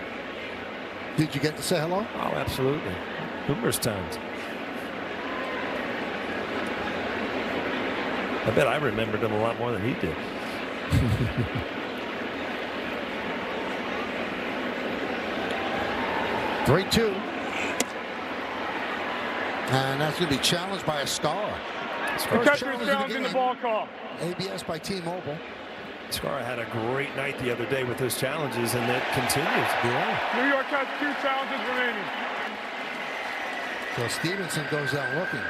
Did you get to say hello? Oh, absolutely. Numerous times. I bet I remembered him a lot more than he did. (3-2). And that's going to be challenged by Escar. The catcher's challenging the ball call. ABS by T-Mobile. Escar had a great night the other day with those challenges, and that continues. Yeah. New York has 2 challenges remaining. So Stevenson goes down looking.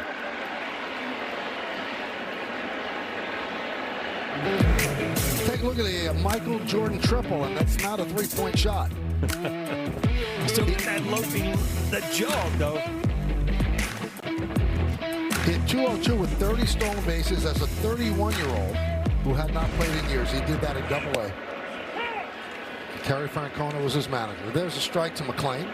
Take a look at the Michael Jordan triple, and that's not a 3-point shot. Still get that loafing, that jog, though. Hit 202 with 30 stolen bases as a 31-year-old who had not played in years. He did that in Double A. Terry Francona was his manager. There's a strike to McClain.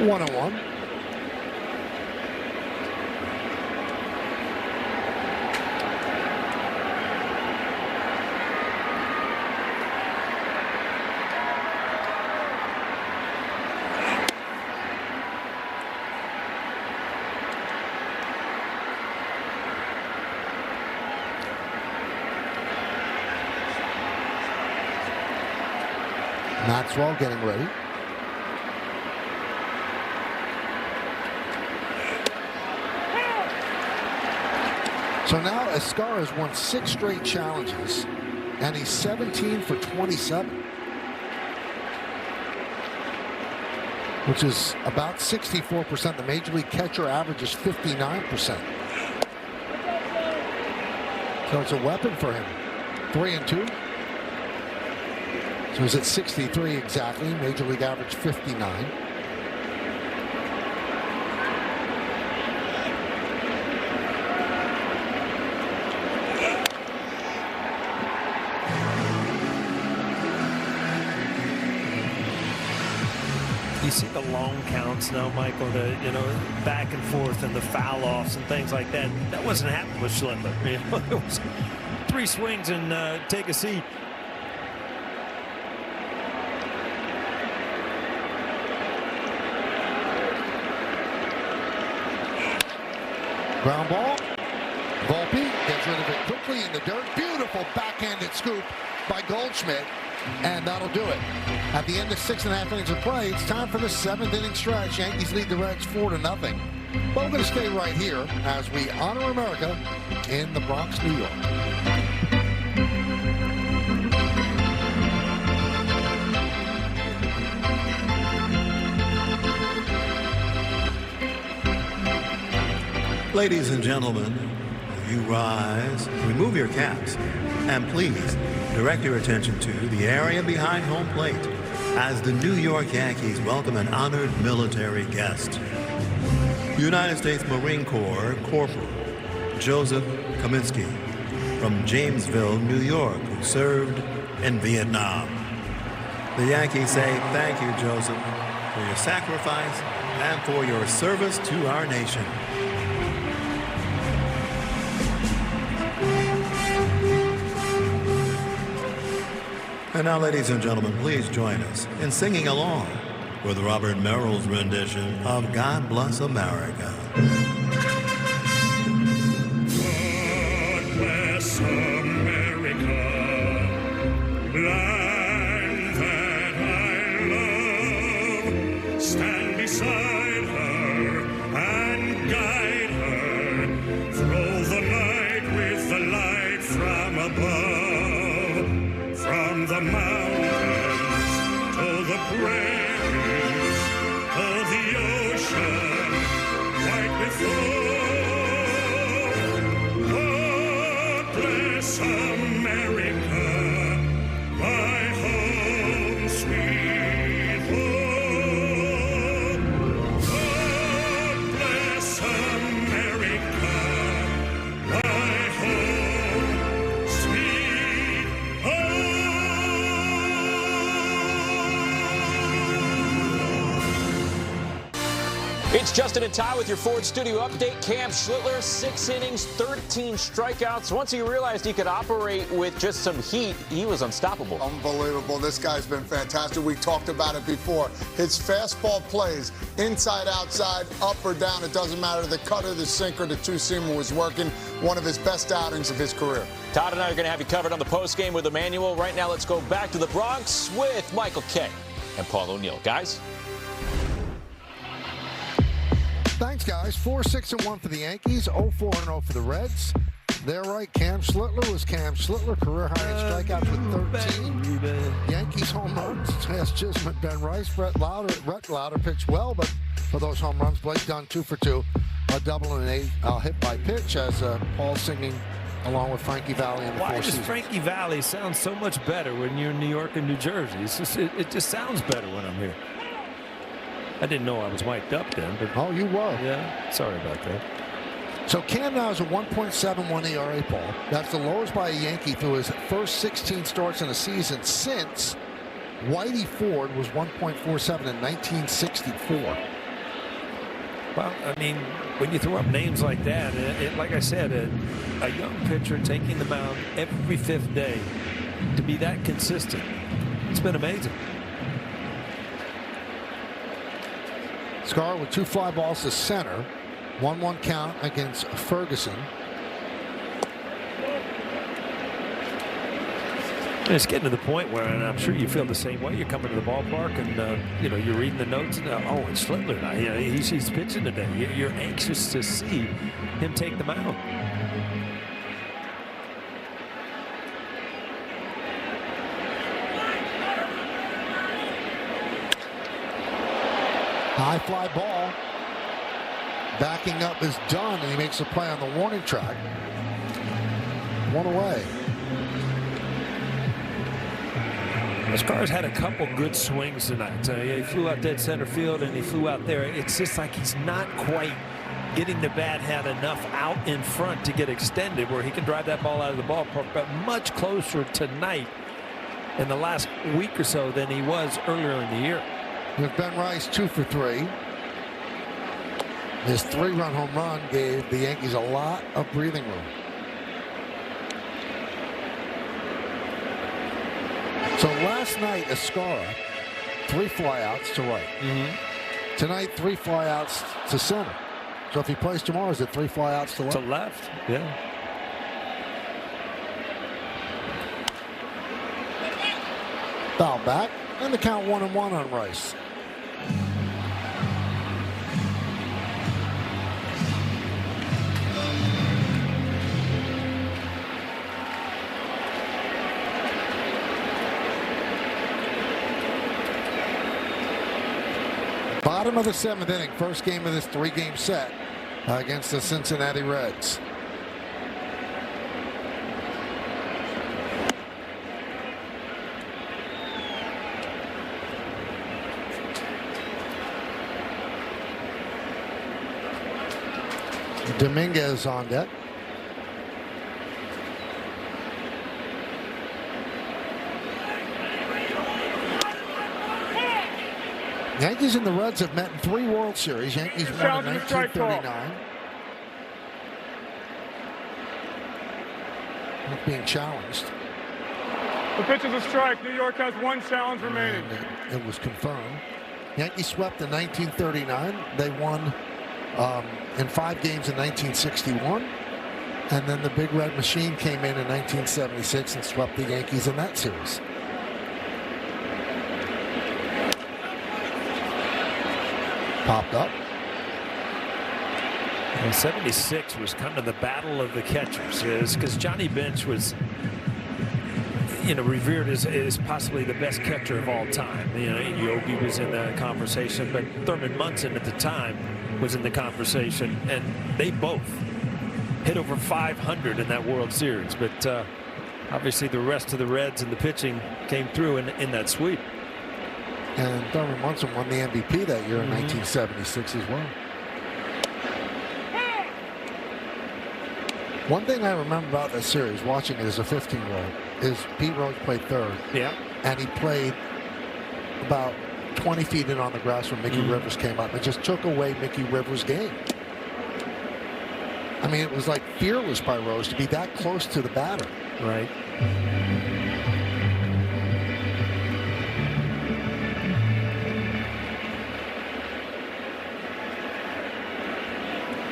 One and one. Maxwell getting ready. So now Escar has won 6 straight challenges, and he's 17 for 27, which is about 64%. The major league catcher average is 59%. So it's a weapon for him. 3-2. So he's at 63 exactly. Major league average 59. You see the long counts now, Michael, the back and forth and the foul offs and things like that. That wasn't happening with Schlittler. It was 3 swings and take a seat. Ground ball. Volpe gets rid of it quickly in the dirt. Beautiful backhanded scoop by Goldschmidt. And that'll do it. At the end of 6.5 innings of play, it's time for the 7th inning stretch. Yankees lead the Reds 4-0. But we're going to stay right here as we honor America in the Bronx, New York. Ladies and gentlemen, you rise, remove your caps, and please direct your attention to the area behind home plate as the New York Yankees welcome an honored military guest. United States Marine Corps Corporal Joseph Kaminsky from Jamesville, New York, who served in Vietnam. The Yankees say thank you, Joseph, for your sacrifice and for your service to our nation. And now, ladies and gentlemen, please join us in singing along with Robert Merrill's rendition of God Bless America. God bless America, land that I love. Stand beside her and guide her through the night with the light from above. From the mountains to the prairies, to the ocean, right before. God bless America, my home, sweet home. God bless America, my home, sweet home. It's Justin and Ty with your Ford Studio update. Cam Schlittler, 6 innings, 13 strikeouts. Once he realized he could operate with just some heat, he was unstoppable. Unbelievable. This guy's been fantastic. We talked about it before. His fastball plays inside, outside, up or down. It doesn't matter. The cutter, the sinker, the two-seamer was working. One of his best outings of his career. Todd and I are going to have you covered on the postgame with Emmanuel. Right now, let's go back to the Bronx with Michael Kay and Paul O'Neill. Guys? Thanks, guys. 4-6-1 for the Yankees, 0-4-0 for the Reds. They're right. Cam Schlittler was Cam Schlittler, career high in strikeouts with 13. Yankees home runs. Chas Chisholm, Ben Rice, Brett Lauder pitched well, but for those home runs, Blake Dunn 2 for 2, a double and an 8 hit by pitch as Paul singing along with Frankie Valli in the Why Four does Seasons. Frankie Valli sound so much better when you're in New York and New Jersey? It just sounds better when I'm here. I didn't know I was mic'd up then. But oh, you were. Yeah, sorry about that. So Cam now is a 1.71 ERA, Paul. That's the lowest by a Yankee through his first 16 starts in a season since Whitey Ford was 1.47 in 1964. Well, I mean, when you throw up names like that, like I said, a young pitcher taking the mound every 5th day to be that consistent, it's been amazing. Scar with 2 fly balls to center. 1-1 count against Ferguson. It's getting to the point where, and I'm sure you feel the same way, you're coming to the ballpark and, you're reading the notes and, oh, it's Schlittler. He's pitching today. You're anxious to see him take the mound. High fly ball. Backing up is done, and he makes a play on the warning track. 1 away. Scar's had a couple good swings tonight. He flew out dead center field, and he flew out there. It's just like he's not quite getting the bat hat enough out in front to get extended where he can drive that ball out of the ballpark, but much closer tonight in the last week or so than he was earlier in the year. With Ben Rice 2 for 3. His 3-run home run gave the Yankees a lot of breathing room. So last night, Escara, 3 flyouts to right. Tonight, 3 flyouts to center. So if he plays tomorrow, is it 3 flyouts to left? To left, yeah. Foul back, and the count 1-1 on Rice. Bottom of the 7th inning, first game of this 3-game set against the Cincinnati Reds. Dominguez on deck. Yankees and the Reds have met in 3 World Series. Yankees won in 1939. Not being challenged. The pitch is a strike. New York has 1 challenge remaining. And it was confirmed. Yankees swept in 1939. They won in 5 games in 1961. And then the Big Red Machine came in 1976 and swept the Yankees in that series. Popped up. And 76 was kind of the battle of the catchers, because Johnny Bench was, revered as possibly the best catcher of all time. Yogi was in the conversation, but Thurman Munson at the time was in the conversation, and they both hit over 500 in that World Series. But obviously the rest of the Reds and the pitching came through in that sweep. And Thurman Munson won the MVP that year in 1976 as well. One thing I remember about that series, watching it as a 15-year-old, is Pete Rose played third. Yeah. And he played about 20 feet in on the grass when Mickey Rivers came up. It just took away Mickey Rivers' game. I mean, it was like fearless by Rose to be that close to the batter. Right.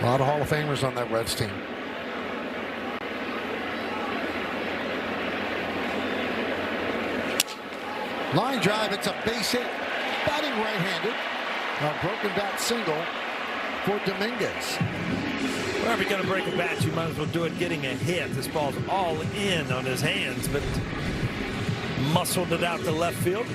A lot of Hall of Famers on that Reds team. Line drive, it's a base hit. Batting right-handed. A broken bat single for Dominguez. Whenever you're going to break a bat, you might as well do it getting a hit. This ball's all in on his hands, but muscled it out to left field.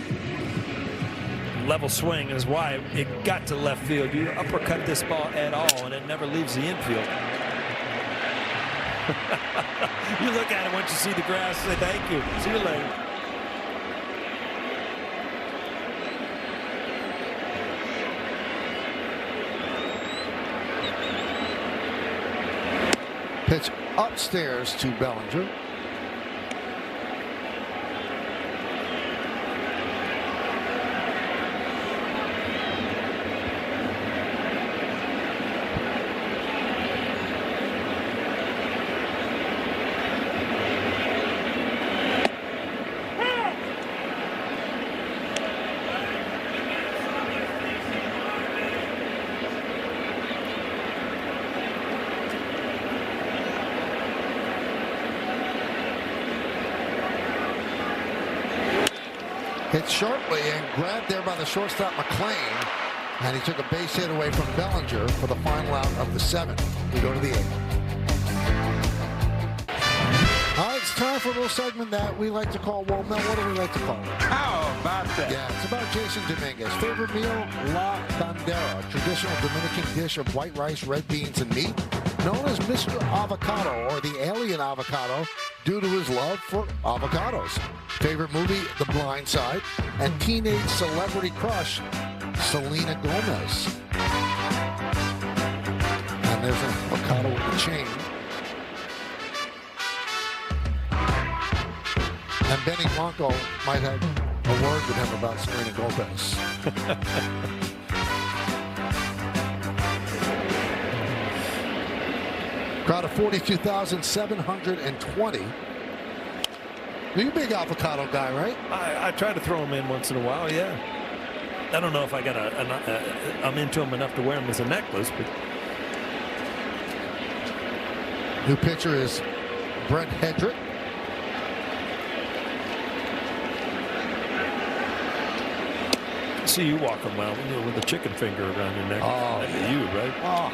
Level swing is why it got to left field. You uppercut this ball at all, and it never leaves the infield. You look at it once you see the grass, say thank you. See you later. Pitch upstairs to Bellinger. Hit sharply and grabbed there by the shortstop McLean, and he took a base hit away from Bellinger for the final out of the 7th. We go to the 8th. It's time for a little segment that we like to call, well, Mel, what do we like to call it? How about that? Yeah, it's about Jason Dominguez. Favorite meal, La Bandera, traditional Dominican dish of white rice, red beans, and meat, known as Mr. Avocado, or the alien avocado, due to his love for avocados. Favorite movie, The Blind Side, and teenage celebrity crush, Selena Gomez. And there's an avocado with a chain. And Benny Blanco might have a word with him about Serena Gomez. Crowd of 42,720. You're a big avocado guy, right? I try to throw them in once in a while, yeah. I don't know if I got I'm into them enough to wear them as a necklace, but. New pitcher is Brent Hedrick. See you walk a mile with a chicken finger around your neck. Oh, that'd be you, right? Oh.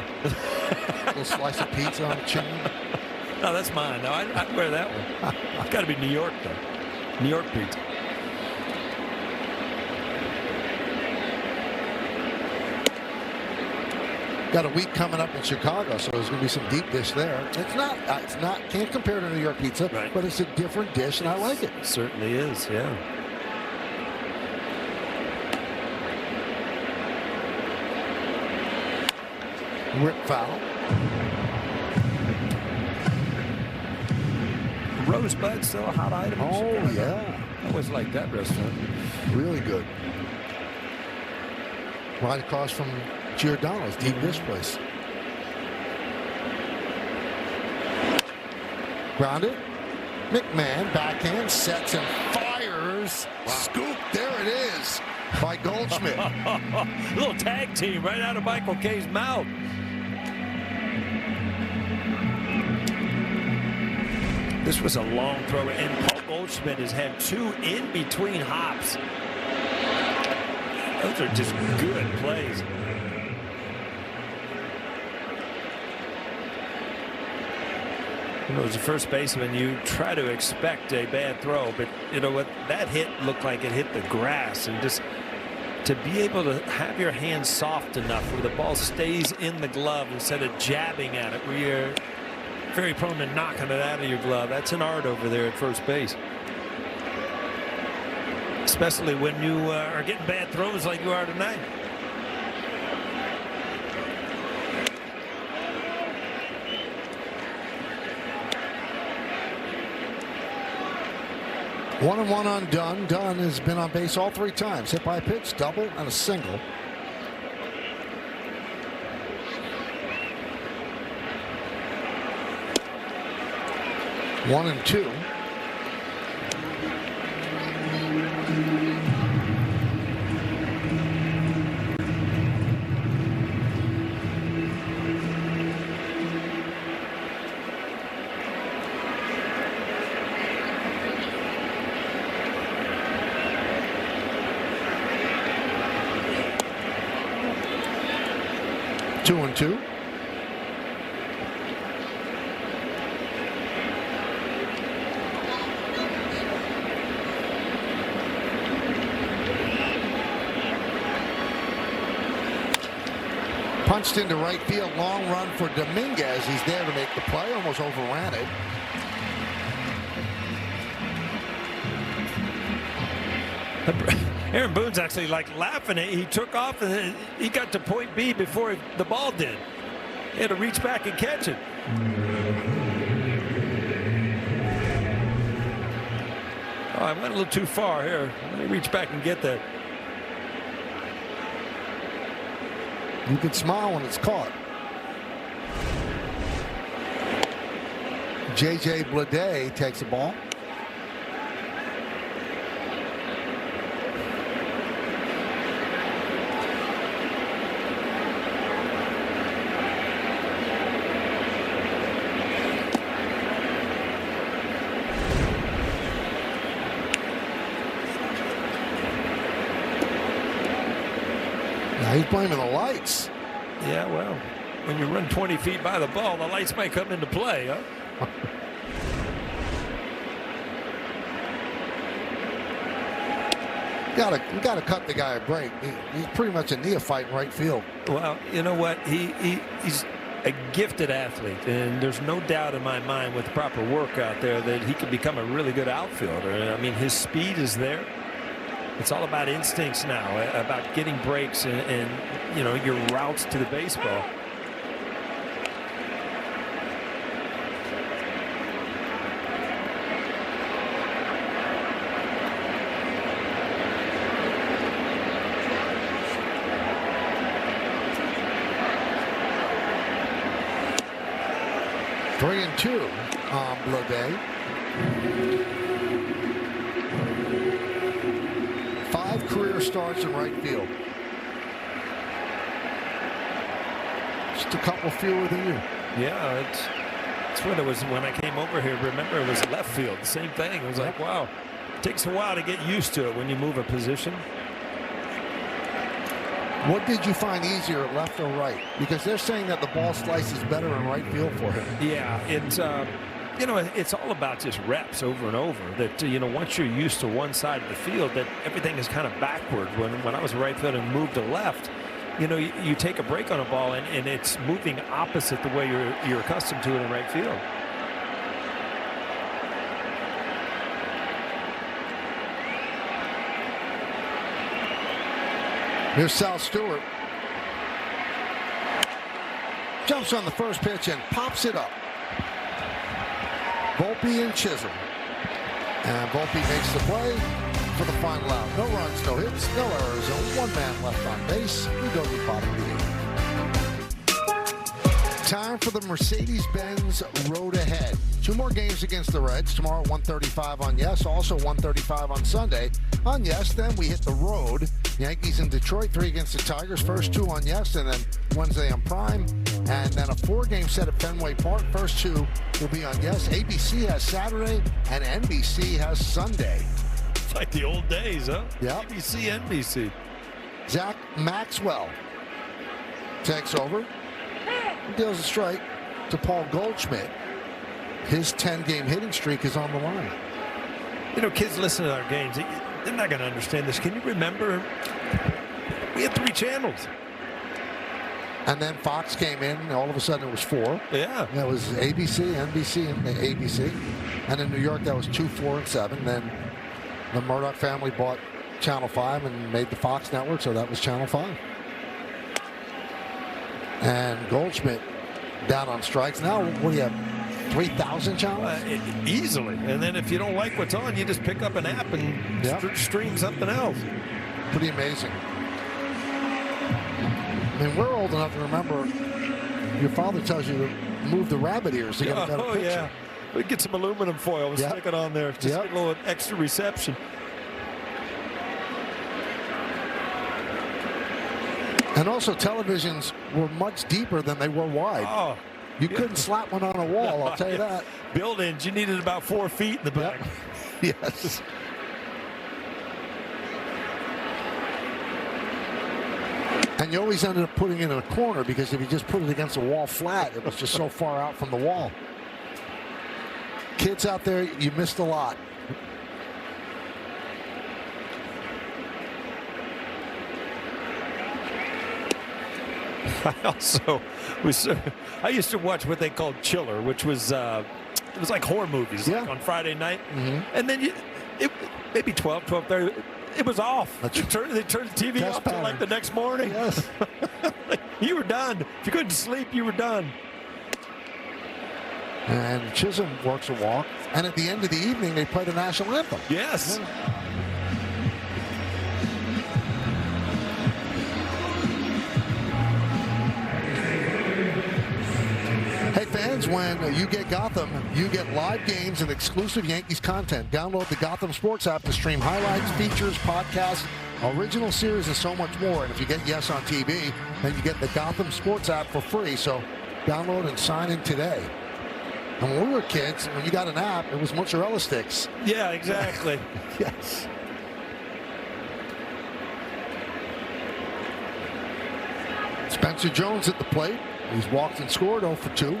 Little slice of pizza on the chain. No, that's mine. No, I'd wear that one. It's got to be New York, though. New York pizza. Got a week coming up in Chicago, so there's going to be some deep dish there. It's not, can't compare to New York pizza, right, but it's a different dish, and I like it. It certainly is, yeah. Rip foul. Rosebud still a hot item. Oh, yeah. I always liked that restaurant. Really good. Right across from Giordano's deep dish place. Grounded. McMahon backhand sets and fires. Wow. Scoop. There it is by Goldschmidt. Little tag team right out of Michael Kay's mouth. This was a long throw, and Paul Goldschmidt has had 2 in-between hops. Those are just good plays. You know, as a first baseman, you try to expect a bad throw, but you know what? That hit looked like it hit the grass, and just to be able to have your hand soft enough where the ball stays in the glove instead of jabbing at it, where you're very prone to knocking it out of your glove. That's an art over there at first base. Especially when you are getting bad throws like you are tonight. One and one on Dunn. Dunn has been on base all 3 times. Hit by a pitch, double, and a single. One and 2. Two and 2. Punched into right field, long run for Dominguez. He's there to make the play, almost overran it. Aaron Boone's actually like laughing at it. He took off and he got to point B before the ball did. He had to reach back and catch it. Oh, I went a little too far here. Let me reach back and get that. You can smile when it's caught. J.J. Bleday takes the ball. He's blaming the lights. Yeah, well, when you run 20 feet by the ball, the lights might come into play, huh? You gotta cut the guy a break. He's pretty much a neophyte in right field. Well, you know what? He's a gifted athlete, and there's no doubt in my mind with proper work out there that he could become a really good outfielder. I mean, his speed is there. It's all about instincts now, about getting breaks and you know, your routes to the baseball. 3-2 on Blodé. 5 career starts in right field. Just a couple fewer than you. Yeah, it's what it was when I came over here. Remember, it was left field. The same thing. It was like, wow. It takes a while to get used to it when you move a position. What did you find easier, left or right? Because they're saying that the ball slices better in right field for him. Yeah, it's you know, it's all about just reps over and over. That you know, once you're used to one side of the field, that everything is kind of backward. When I was right field and moved to left, you know, you take a break on a ball and it's moving opposite the way you're accustomed to it in right field. Here's Sal Stewart. Jumps on the first pitch and pops it up. Volpe and Chisholm. And Volpe makes the play for the final out. No runs, no hits, no errors, and 1 man left on base. We go to the bottom of the 8th. Time for the Mercedes-Benz road ahead. 2 more games against the Reds. Tomorrow, 1:35 on Yes. Also 1:35 on Sunday. On Yes, then we hit the road. Yankees in Detroit, 3 against the Tigers. First 2 on Yes, and then Wednesday on Prime. And then a 4-game set at Fenway Park. First 2 will be on Yes. ABC has Saturday, and NBC has Sunday. It's like the old days, huh? Yeah. ABC, NBC. Zach Maxwell takes over. He deals a strike to Paul Goldschmidt. His 10-game hitting streak is on the line. You know, kids listen to our games. They're not going to understand this. Can you remember? We had 3 channels. And then Fox came in, and all of a sudden it was 4. Yeah. That was ABC, NBC, and ABC. And in New York, that was 2, 4, and 7. Then the Murdoch family bought Channel 5 and made the Fox network, so that was Channel 5. And Goldschmidt down on strikes. Now, what do you have? 3,000 channels? Easily. And then if you don't like what's on, you just pick up an app and stream something else. Pretty amazing. I mean, we're old enough to remember your father tells you to move the rabbit ears to get a better picture. Yeah. We get some aluminum foil and stick it on there. Just get a little extra reception. And also, televisions were much deeper than they were wide. Oh. You couldn't slap one on a wall, I'll tell you that. Build-ins, you needed about 4 feet in the back. Yep. Yes. And you always ended up putting it in a corner because if you just put it against the wall flat, it was just so far out from the wall. Kids out there, you missed a lot. I used to watch what they called Chiller, which was it was like horror movies like on Friday night. And then maybe 12:30, it was off. They turned the TV off till like the next morning. Yes. You were done. If you couldn't sleep, you were done. And Chisholm works a walk. And at the end of the evening, they play the national anthem. Yes. Hey fans, when you get Gotham, you get live games and exclusive Yankees content. Download the Gotham Sports app to stream highlights, features, podcasts, original series, and so much more. And if you get Yes on TV, then you get the Gotham Sports app for free. So download and sign in today. And when we were kids, when you got an app, it was mozzarella sticks. Yeah, exactly. Yes. Spencer Jones at the plate. He's walked and scored 0 for 2.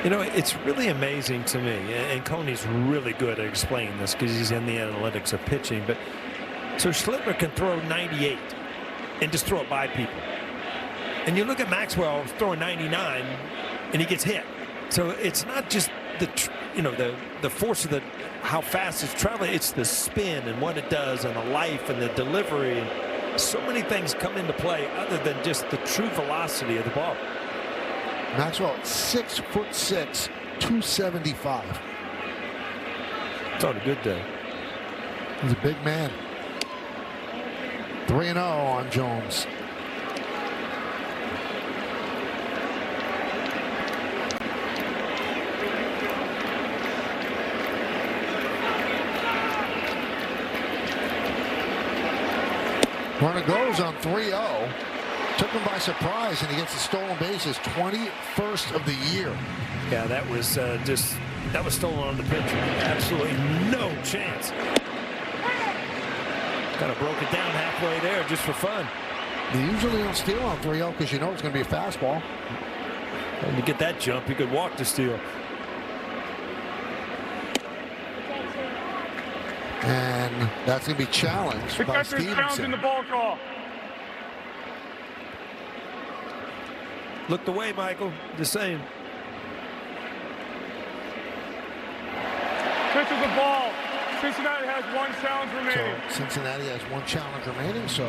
You know, it's really amazing to me, and Coney's really good at explaining this because he's in the analytics of pitching, but so Schlittler can throw 98 and just throw it by people. And you look at Maxwell throwing 99 and he gets hit. So it's not just the force of how fast it's traveling, it's the spin and what it does and the life and the delivery. so many things come into play other than just the true velocity of the ball. Maxwell, 6'6", 275. It's on a good day. He's a big man. 3-0 on Jones. Runner goes on 3-0. Took him by surprise, and he gets the stolen bases, 21st of the year. Yeah, that was stolen on the pitch. Absolutely no chance. Kind of broke it down halfway there just for fun. You usually don't steal on 3-0 because you know it's going to be a fastball. And to get that jump, you could walk to steal. And that's going to be challenged The by catcher's challenging Stevenson. the ball call. Looked away, Michael. Just saying. Pitch is a ball. Cincinnati has 1 challenge remaining. So Cincinnati has 1 challenge remaining, so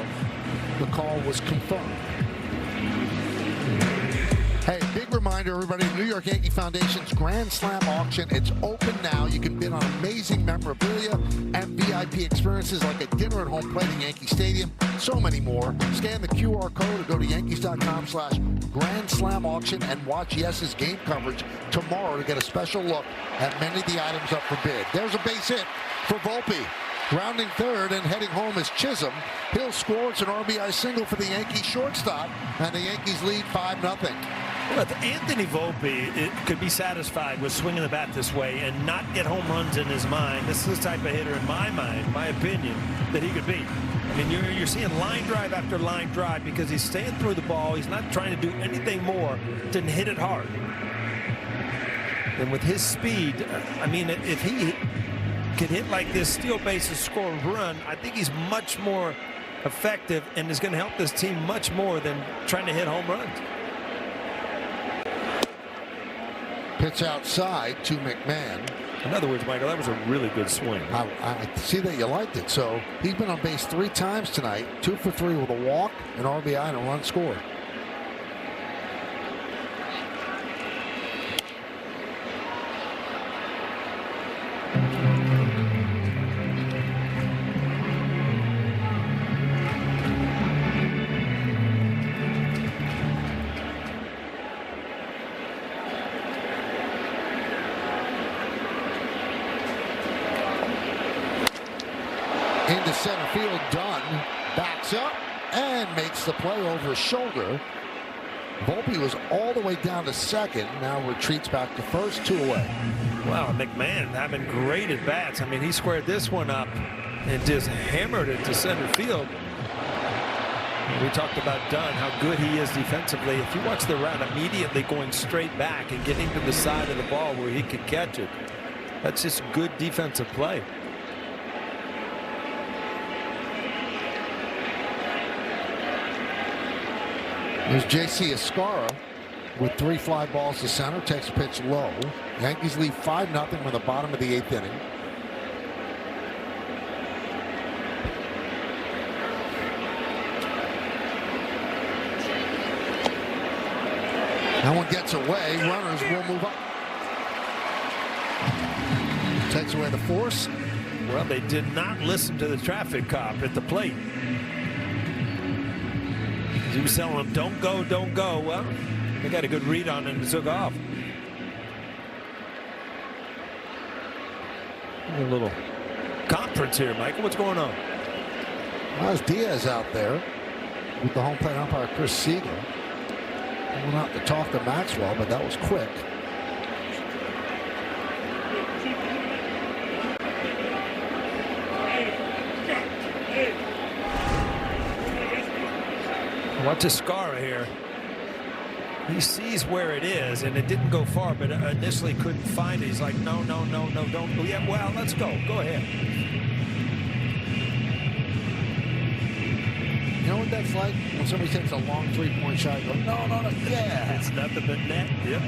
the call was confirmed. Hey, big reminder, everybody, New York Yankee Foundation's Grand Slam auction. It's open now. You can bid on amazing memorabilia and VIP experiences like a dinner at home plate at Yankee Stadium. So many more. Scan the QR code or go to Yankees.com/Grand Slam auction and watch Yes's game coverage tomorrow to get a special look at many of the items up for bid. There's a base hit for Volpe. Rounding third and heading home is Chisholm. He'll score. It's an RBI single for the Yankees shortstop, and the Yankees lead 5-0. Look, Anthony Volpe could be satisfied with swinging the bat this way and not get home runs in his mind. This is the type of hitter, in my mind, my opinion, that he could be. I mean, you're seeing line drive after line drive because he's staying through the ball. He's not trying to do anything more than hit it hard. And with his speed, I mean, if he can hit like this, steal bases, score a run, I think he's much more effective and is going to help this team much more than trying to hit home runs. Pitch outside to McMahon. In other words, Michael, that was a really good swing. I see that you liked it. So he's been on base 3 times tonight. 2 for 3 with a walk, an RBI, and a run scored. Into center field, Dunn backs up and makes the play over his shoulder. Volpe was all the way down to second, now retreats back to first, 2 away. Wow, McMahon having great at bats. I mean, he squared this one up and just hammered it to center field. We talked about Dunn, how good he is defensively. If you watch the route, immediately going straight back and getting to the side of the ball where he could catch it. That's just good defensive play. There's J.C. Escara with 3 fly balls to center. Takes a pitch low. Yankees lead 5-0 with the bottom of the 8th inning. That one gets away. Runners will move up. Takes away the force. Well, they did not listen to the traffic cop at the plate. He was telling them, don't go, don't go. Well, they got a good read on him and took off. A little conference here, Michael. What's going on? Well, Diaz out there with the home plate umpire, Chris Siegel. Went out to talk to Maxwell, but that was quick. Watch Escara here. He sees where it is, and it didn't go far, but initially couldn't find it. He's like, no, don't. Yeah, well, let's go. Go ahead. You know what that's like? When somebody takes a long 3-point shot, you go, no. Yeah. It's nothing but net. Yep.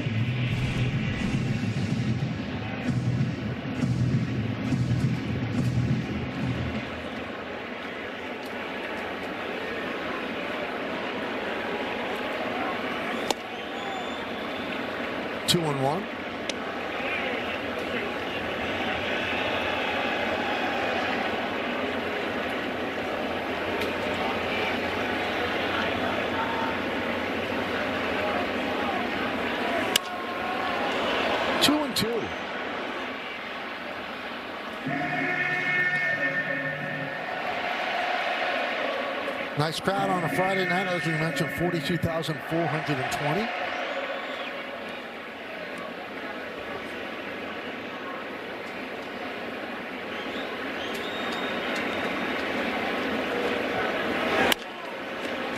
2-1. Nice crowd on a Friday night, as we mentioned, 42,420.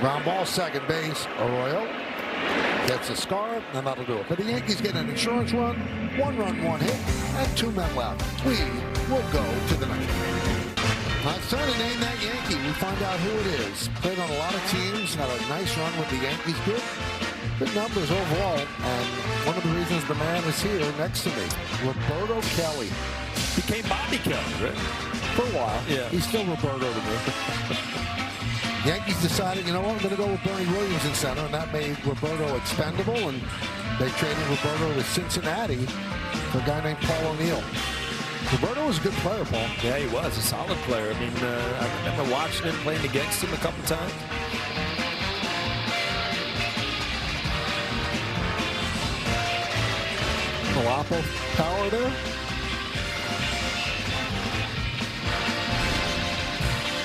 Ground ball, second base. Arroyo gets a scar, and that'll do it. But the Yankees get an insurance run, 1 run, 1 hit, and 2 men left. We will go to the ninth. It's time to name that Yankee. We find out who it is. Played on a lot of teams, had a nice run with the Yankees. Good numbers overall. And one of the reasons the man is here next to me, Roberto Kelly. Became Bobby Kelly, right? For a while. Yeah. He's still Roberto to me. Yankees decided, you know what, I'm going to go with Bernie Williams in center, and that made Roberto expendable, and they traded Roberto to Cincinnati for a guy named Paul O'Neill. Roberto was a good player, Paul. Yeah, he was a solid player. I mean, I remember watching him, playing against him a couple times. Malapo power there.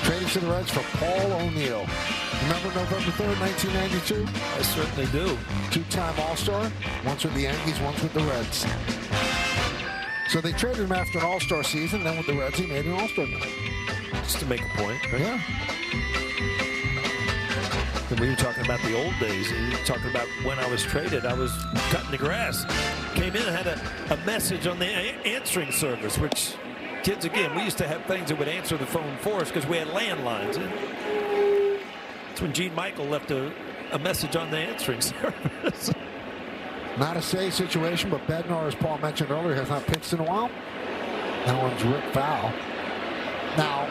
Traded to the Reds for Paul O'Neill. Remember November 3rd, 1992? I certainly do. 2-time All-Star, once with the Yankees, once with the Reds. So they traded him after an All-Star season. Then with the Reds, he made an All-Star game. Just to make a point. Right? Yeah. And we were talking about the old days. And you were talking about when I was traded. I was cutting the grass. Came in and had a message on the answering service, which kids, again, we used to have things that would answer the phone for us because we had landlines. That's when Gene Michael left a message on the answering service. Not a safe situation, but Bednar, as Paul mentioned earlier, has not pitched in a while. That one's ripped foul. Now,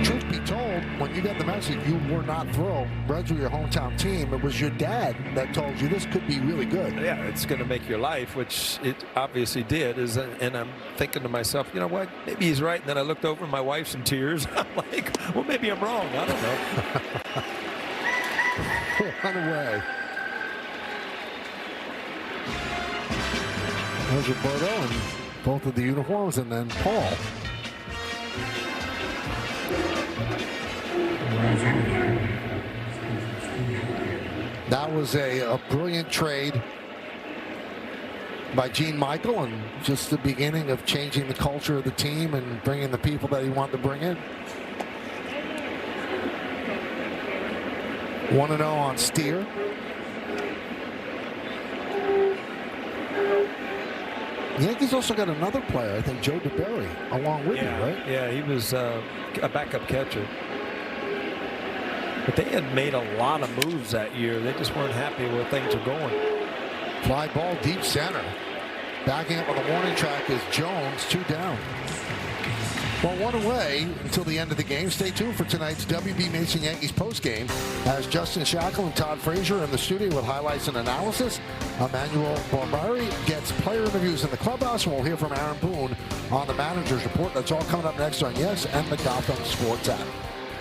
truth be told, when you got the message, you were not thrilled. Reds were your hometown team. It was your dad that told you this could be really good. Yeah, it's going to make your life, which it obviously did. And I'm thinking to myself, you know what? Maybe he's right. And then I looked over, and my wife's in tears. I'm like, well, maybe I'm wrong. I don't know. Run away. There's Roberto and both of the uniforms, and then Paul. That was a brilliant trade by Gene Michael, and just the beginning of changing the culture of the team and bringing the people that he wanted to bring in. 1-0 on Steer. The Yankees also got another player, I think Joe DeBerry, along with you, right? Yeah, he was a backup catcher. But they had made a lot of moves that year. They just weren't happy where things were going. Fly ball deep center. Backing up on the warning track is Jones, 2 down. Well, 1 away until the end of the game. Stay tuned for tonight's WB Mason Yankees postgame as Justin Shackle and Todd Frazier in the studio with highlights and analysis. Emmanuel Barbari gets player interviews in the clubhouse, and we'll hear from Aaron Boone on the manager's report. That's all coming up next on Yes and the Gotham Sports app.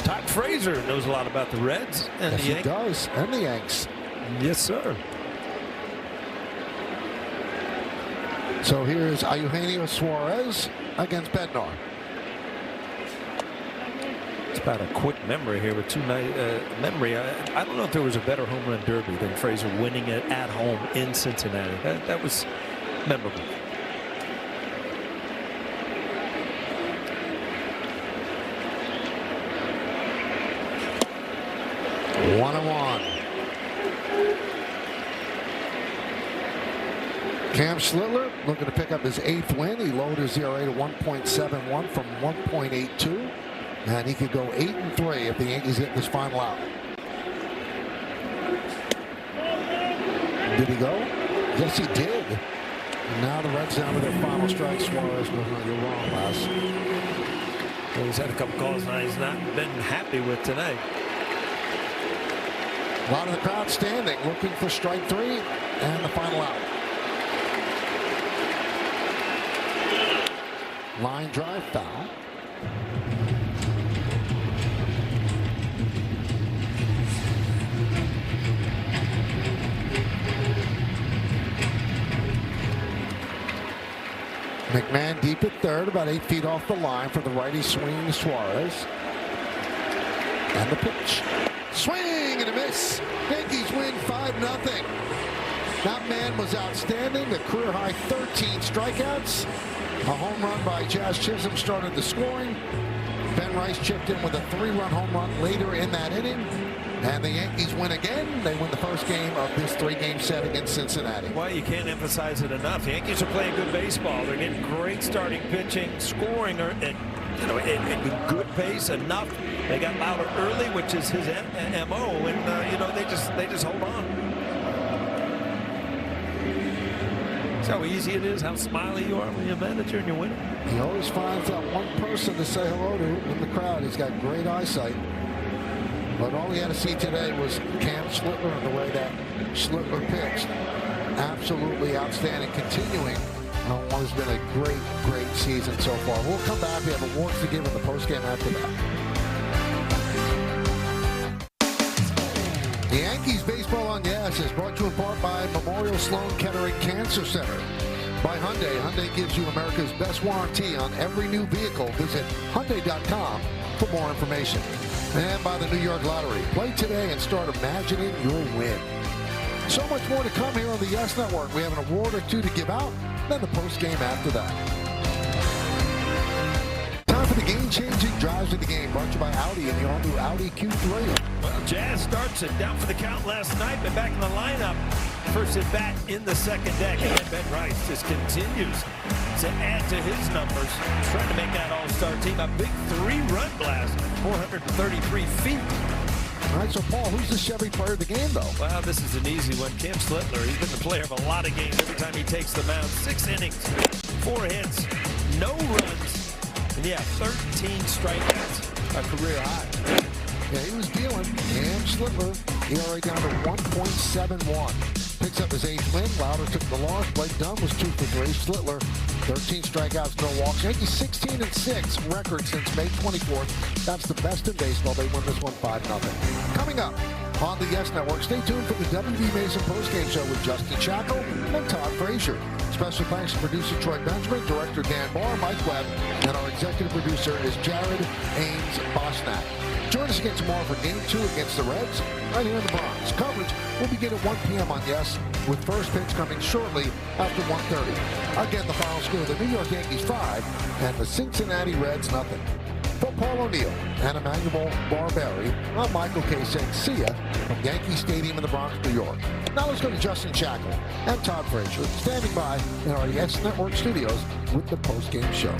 Todd Frazier knows a lot about the Reds and yes, the Yankees. He does, and the Yanks. Yes, sir. So here's Eugenio Suarez against Bednar. It's about a quick memory here with 2 night memory. I don't know if there was a better home run derby than Frazier winning it at home in Cincinnati. That was memorable. One and one. Cam Schlittler looking to pick up his 8th win. He lowered his ERA to 1.71 from 1.82. And he could go 8-3 if the Yankees get this final out. Did he go? Yes, he did. And now the Reds down to their final strike. Suarez goes, no, you're wrong, Les. Well, he's had a couple calls now he's not been happy with tonight. A lot of the crowd standing, looking for strike 3 and the final out. Line drive foul. McMahon deep at third, about 8 feet off the line for the righty swing Suarez. And the pitch. Swing and a miss. Yankees win 5-0. That man was outstanding. The career high 13 strikeouts. A home run by Jazz Chisholm started the scoring. Ben Rice chipped in with a 3-run home run later in that inning. And the Yankees win again. They win the first game of this 3-game set against Cincinnati. Well, you can't emphasize it enough. The Yankees are playing good baseball. They're getting great starting pitching, scoring at a good pace enough. They got louder early, which is his MO, and they just hold on. See how easy it is, how smiley you are when you're a manager and you're winning. He always finds that one person to say hello to in the crowd. He's got great eyesight. But all he had to see today was Cam Schlittler and the way that Schlittler pitched. Absolutely outstanding. Continuing what has been a great, great season so far. We'll come back. We have awards to give in the postgame after that. The Yankees Baseball on Yes is brought to you in part by Memorial Sloan Kettering Cancer Center. By Hyundai. Hyundai gives you America's best warranty on every new vehicle. Visit Hyundai.com for more information. And by the New York Lottery. Play today and start imagining your win. So much more to come here on the Yes Network. We have an award or two to give out, then the post game after that. Time for the game-changing drives of the game, brought to you by Audi and the all-new Audi Q3. Well, Jazz starts it down for the count last night, but back in the lineup. First at bat in the second deck, and then Ben Rice just continues to add to his numbers, trying to make that all-star team a big 3-run blast, 433 feet. All right, so Paul, who's the Chevy player of the game, though? Well, this is an easy one. Cam Schlittler. He's been the player of a lot of games every time he takes the mound. 6 innings, 4 hits, no runs, and 13 strikeouts, a career high. Yeah, he was dealing. Cam Schlittler, ERA down to 1.71. Picks up his 8th win. Lauder took the loss. Blake Dunn was 2 for 3. Schlittler, 13 strikeouts, no walks. Yankees 16-6 record since May 24th. That's the best in baseball. They win this one 5-0. Coming up on the Yes Network, stay tuned for the W.B. Mason postgame show with Justin Shackle and Todd Frazier. Special thanks to producer Troy Benjamin, director Dan Barr, Mike Webb, and our executive producer is Jared Ames Bosnack. Join us again tomorrow for Game 2 against the Reds, right here in the Bronx. Coverage will begin at 1 p.m. on Yes, with first pitch coming shortly after 1:30. Again, the final score, the New York Yankees 5 and the Cincinnati Reds 0. For Paul O'Neill and Emmanuel Barberi, I'm Michael K. saying see ya from Yankee Stadium in the Bronx, New York. Now let's go to Justin Shackle and Todd Frazier, standing by in our Yes Network studios with the postgame show.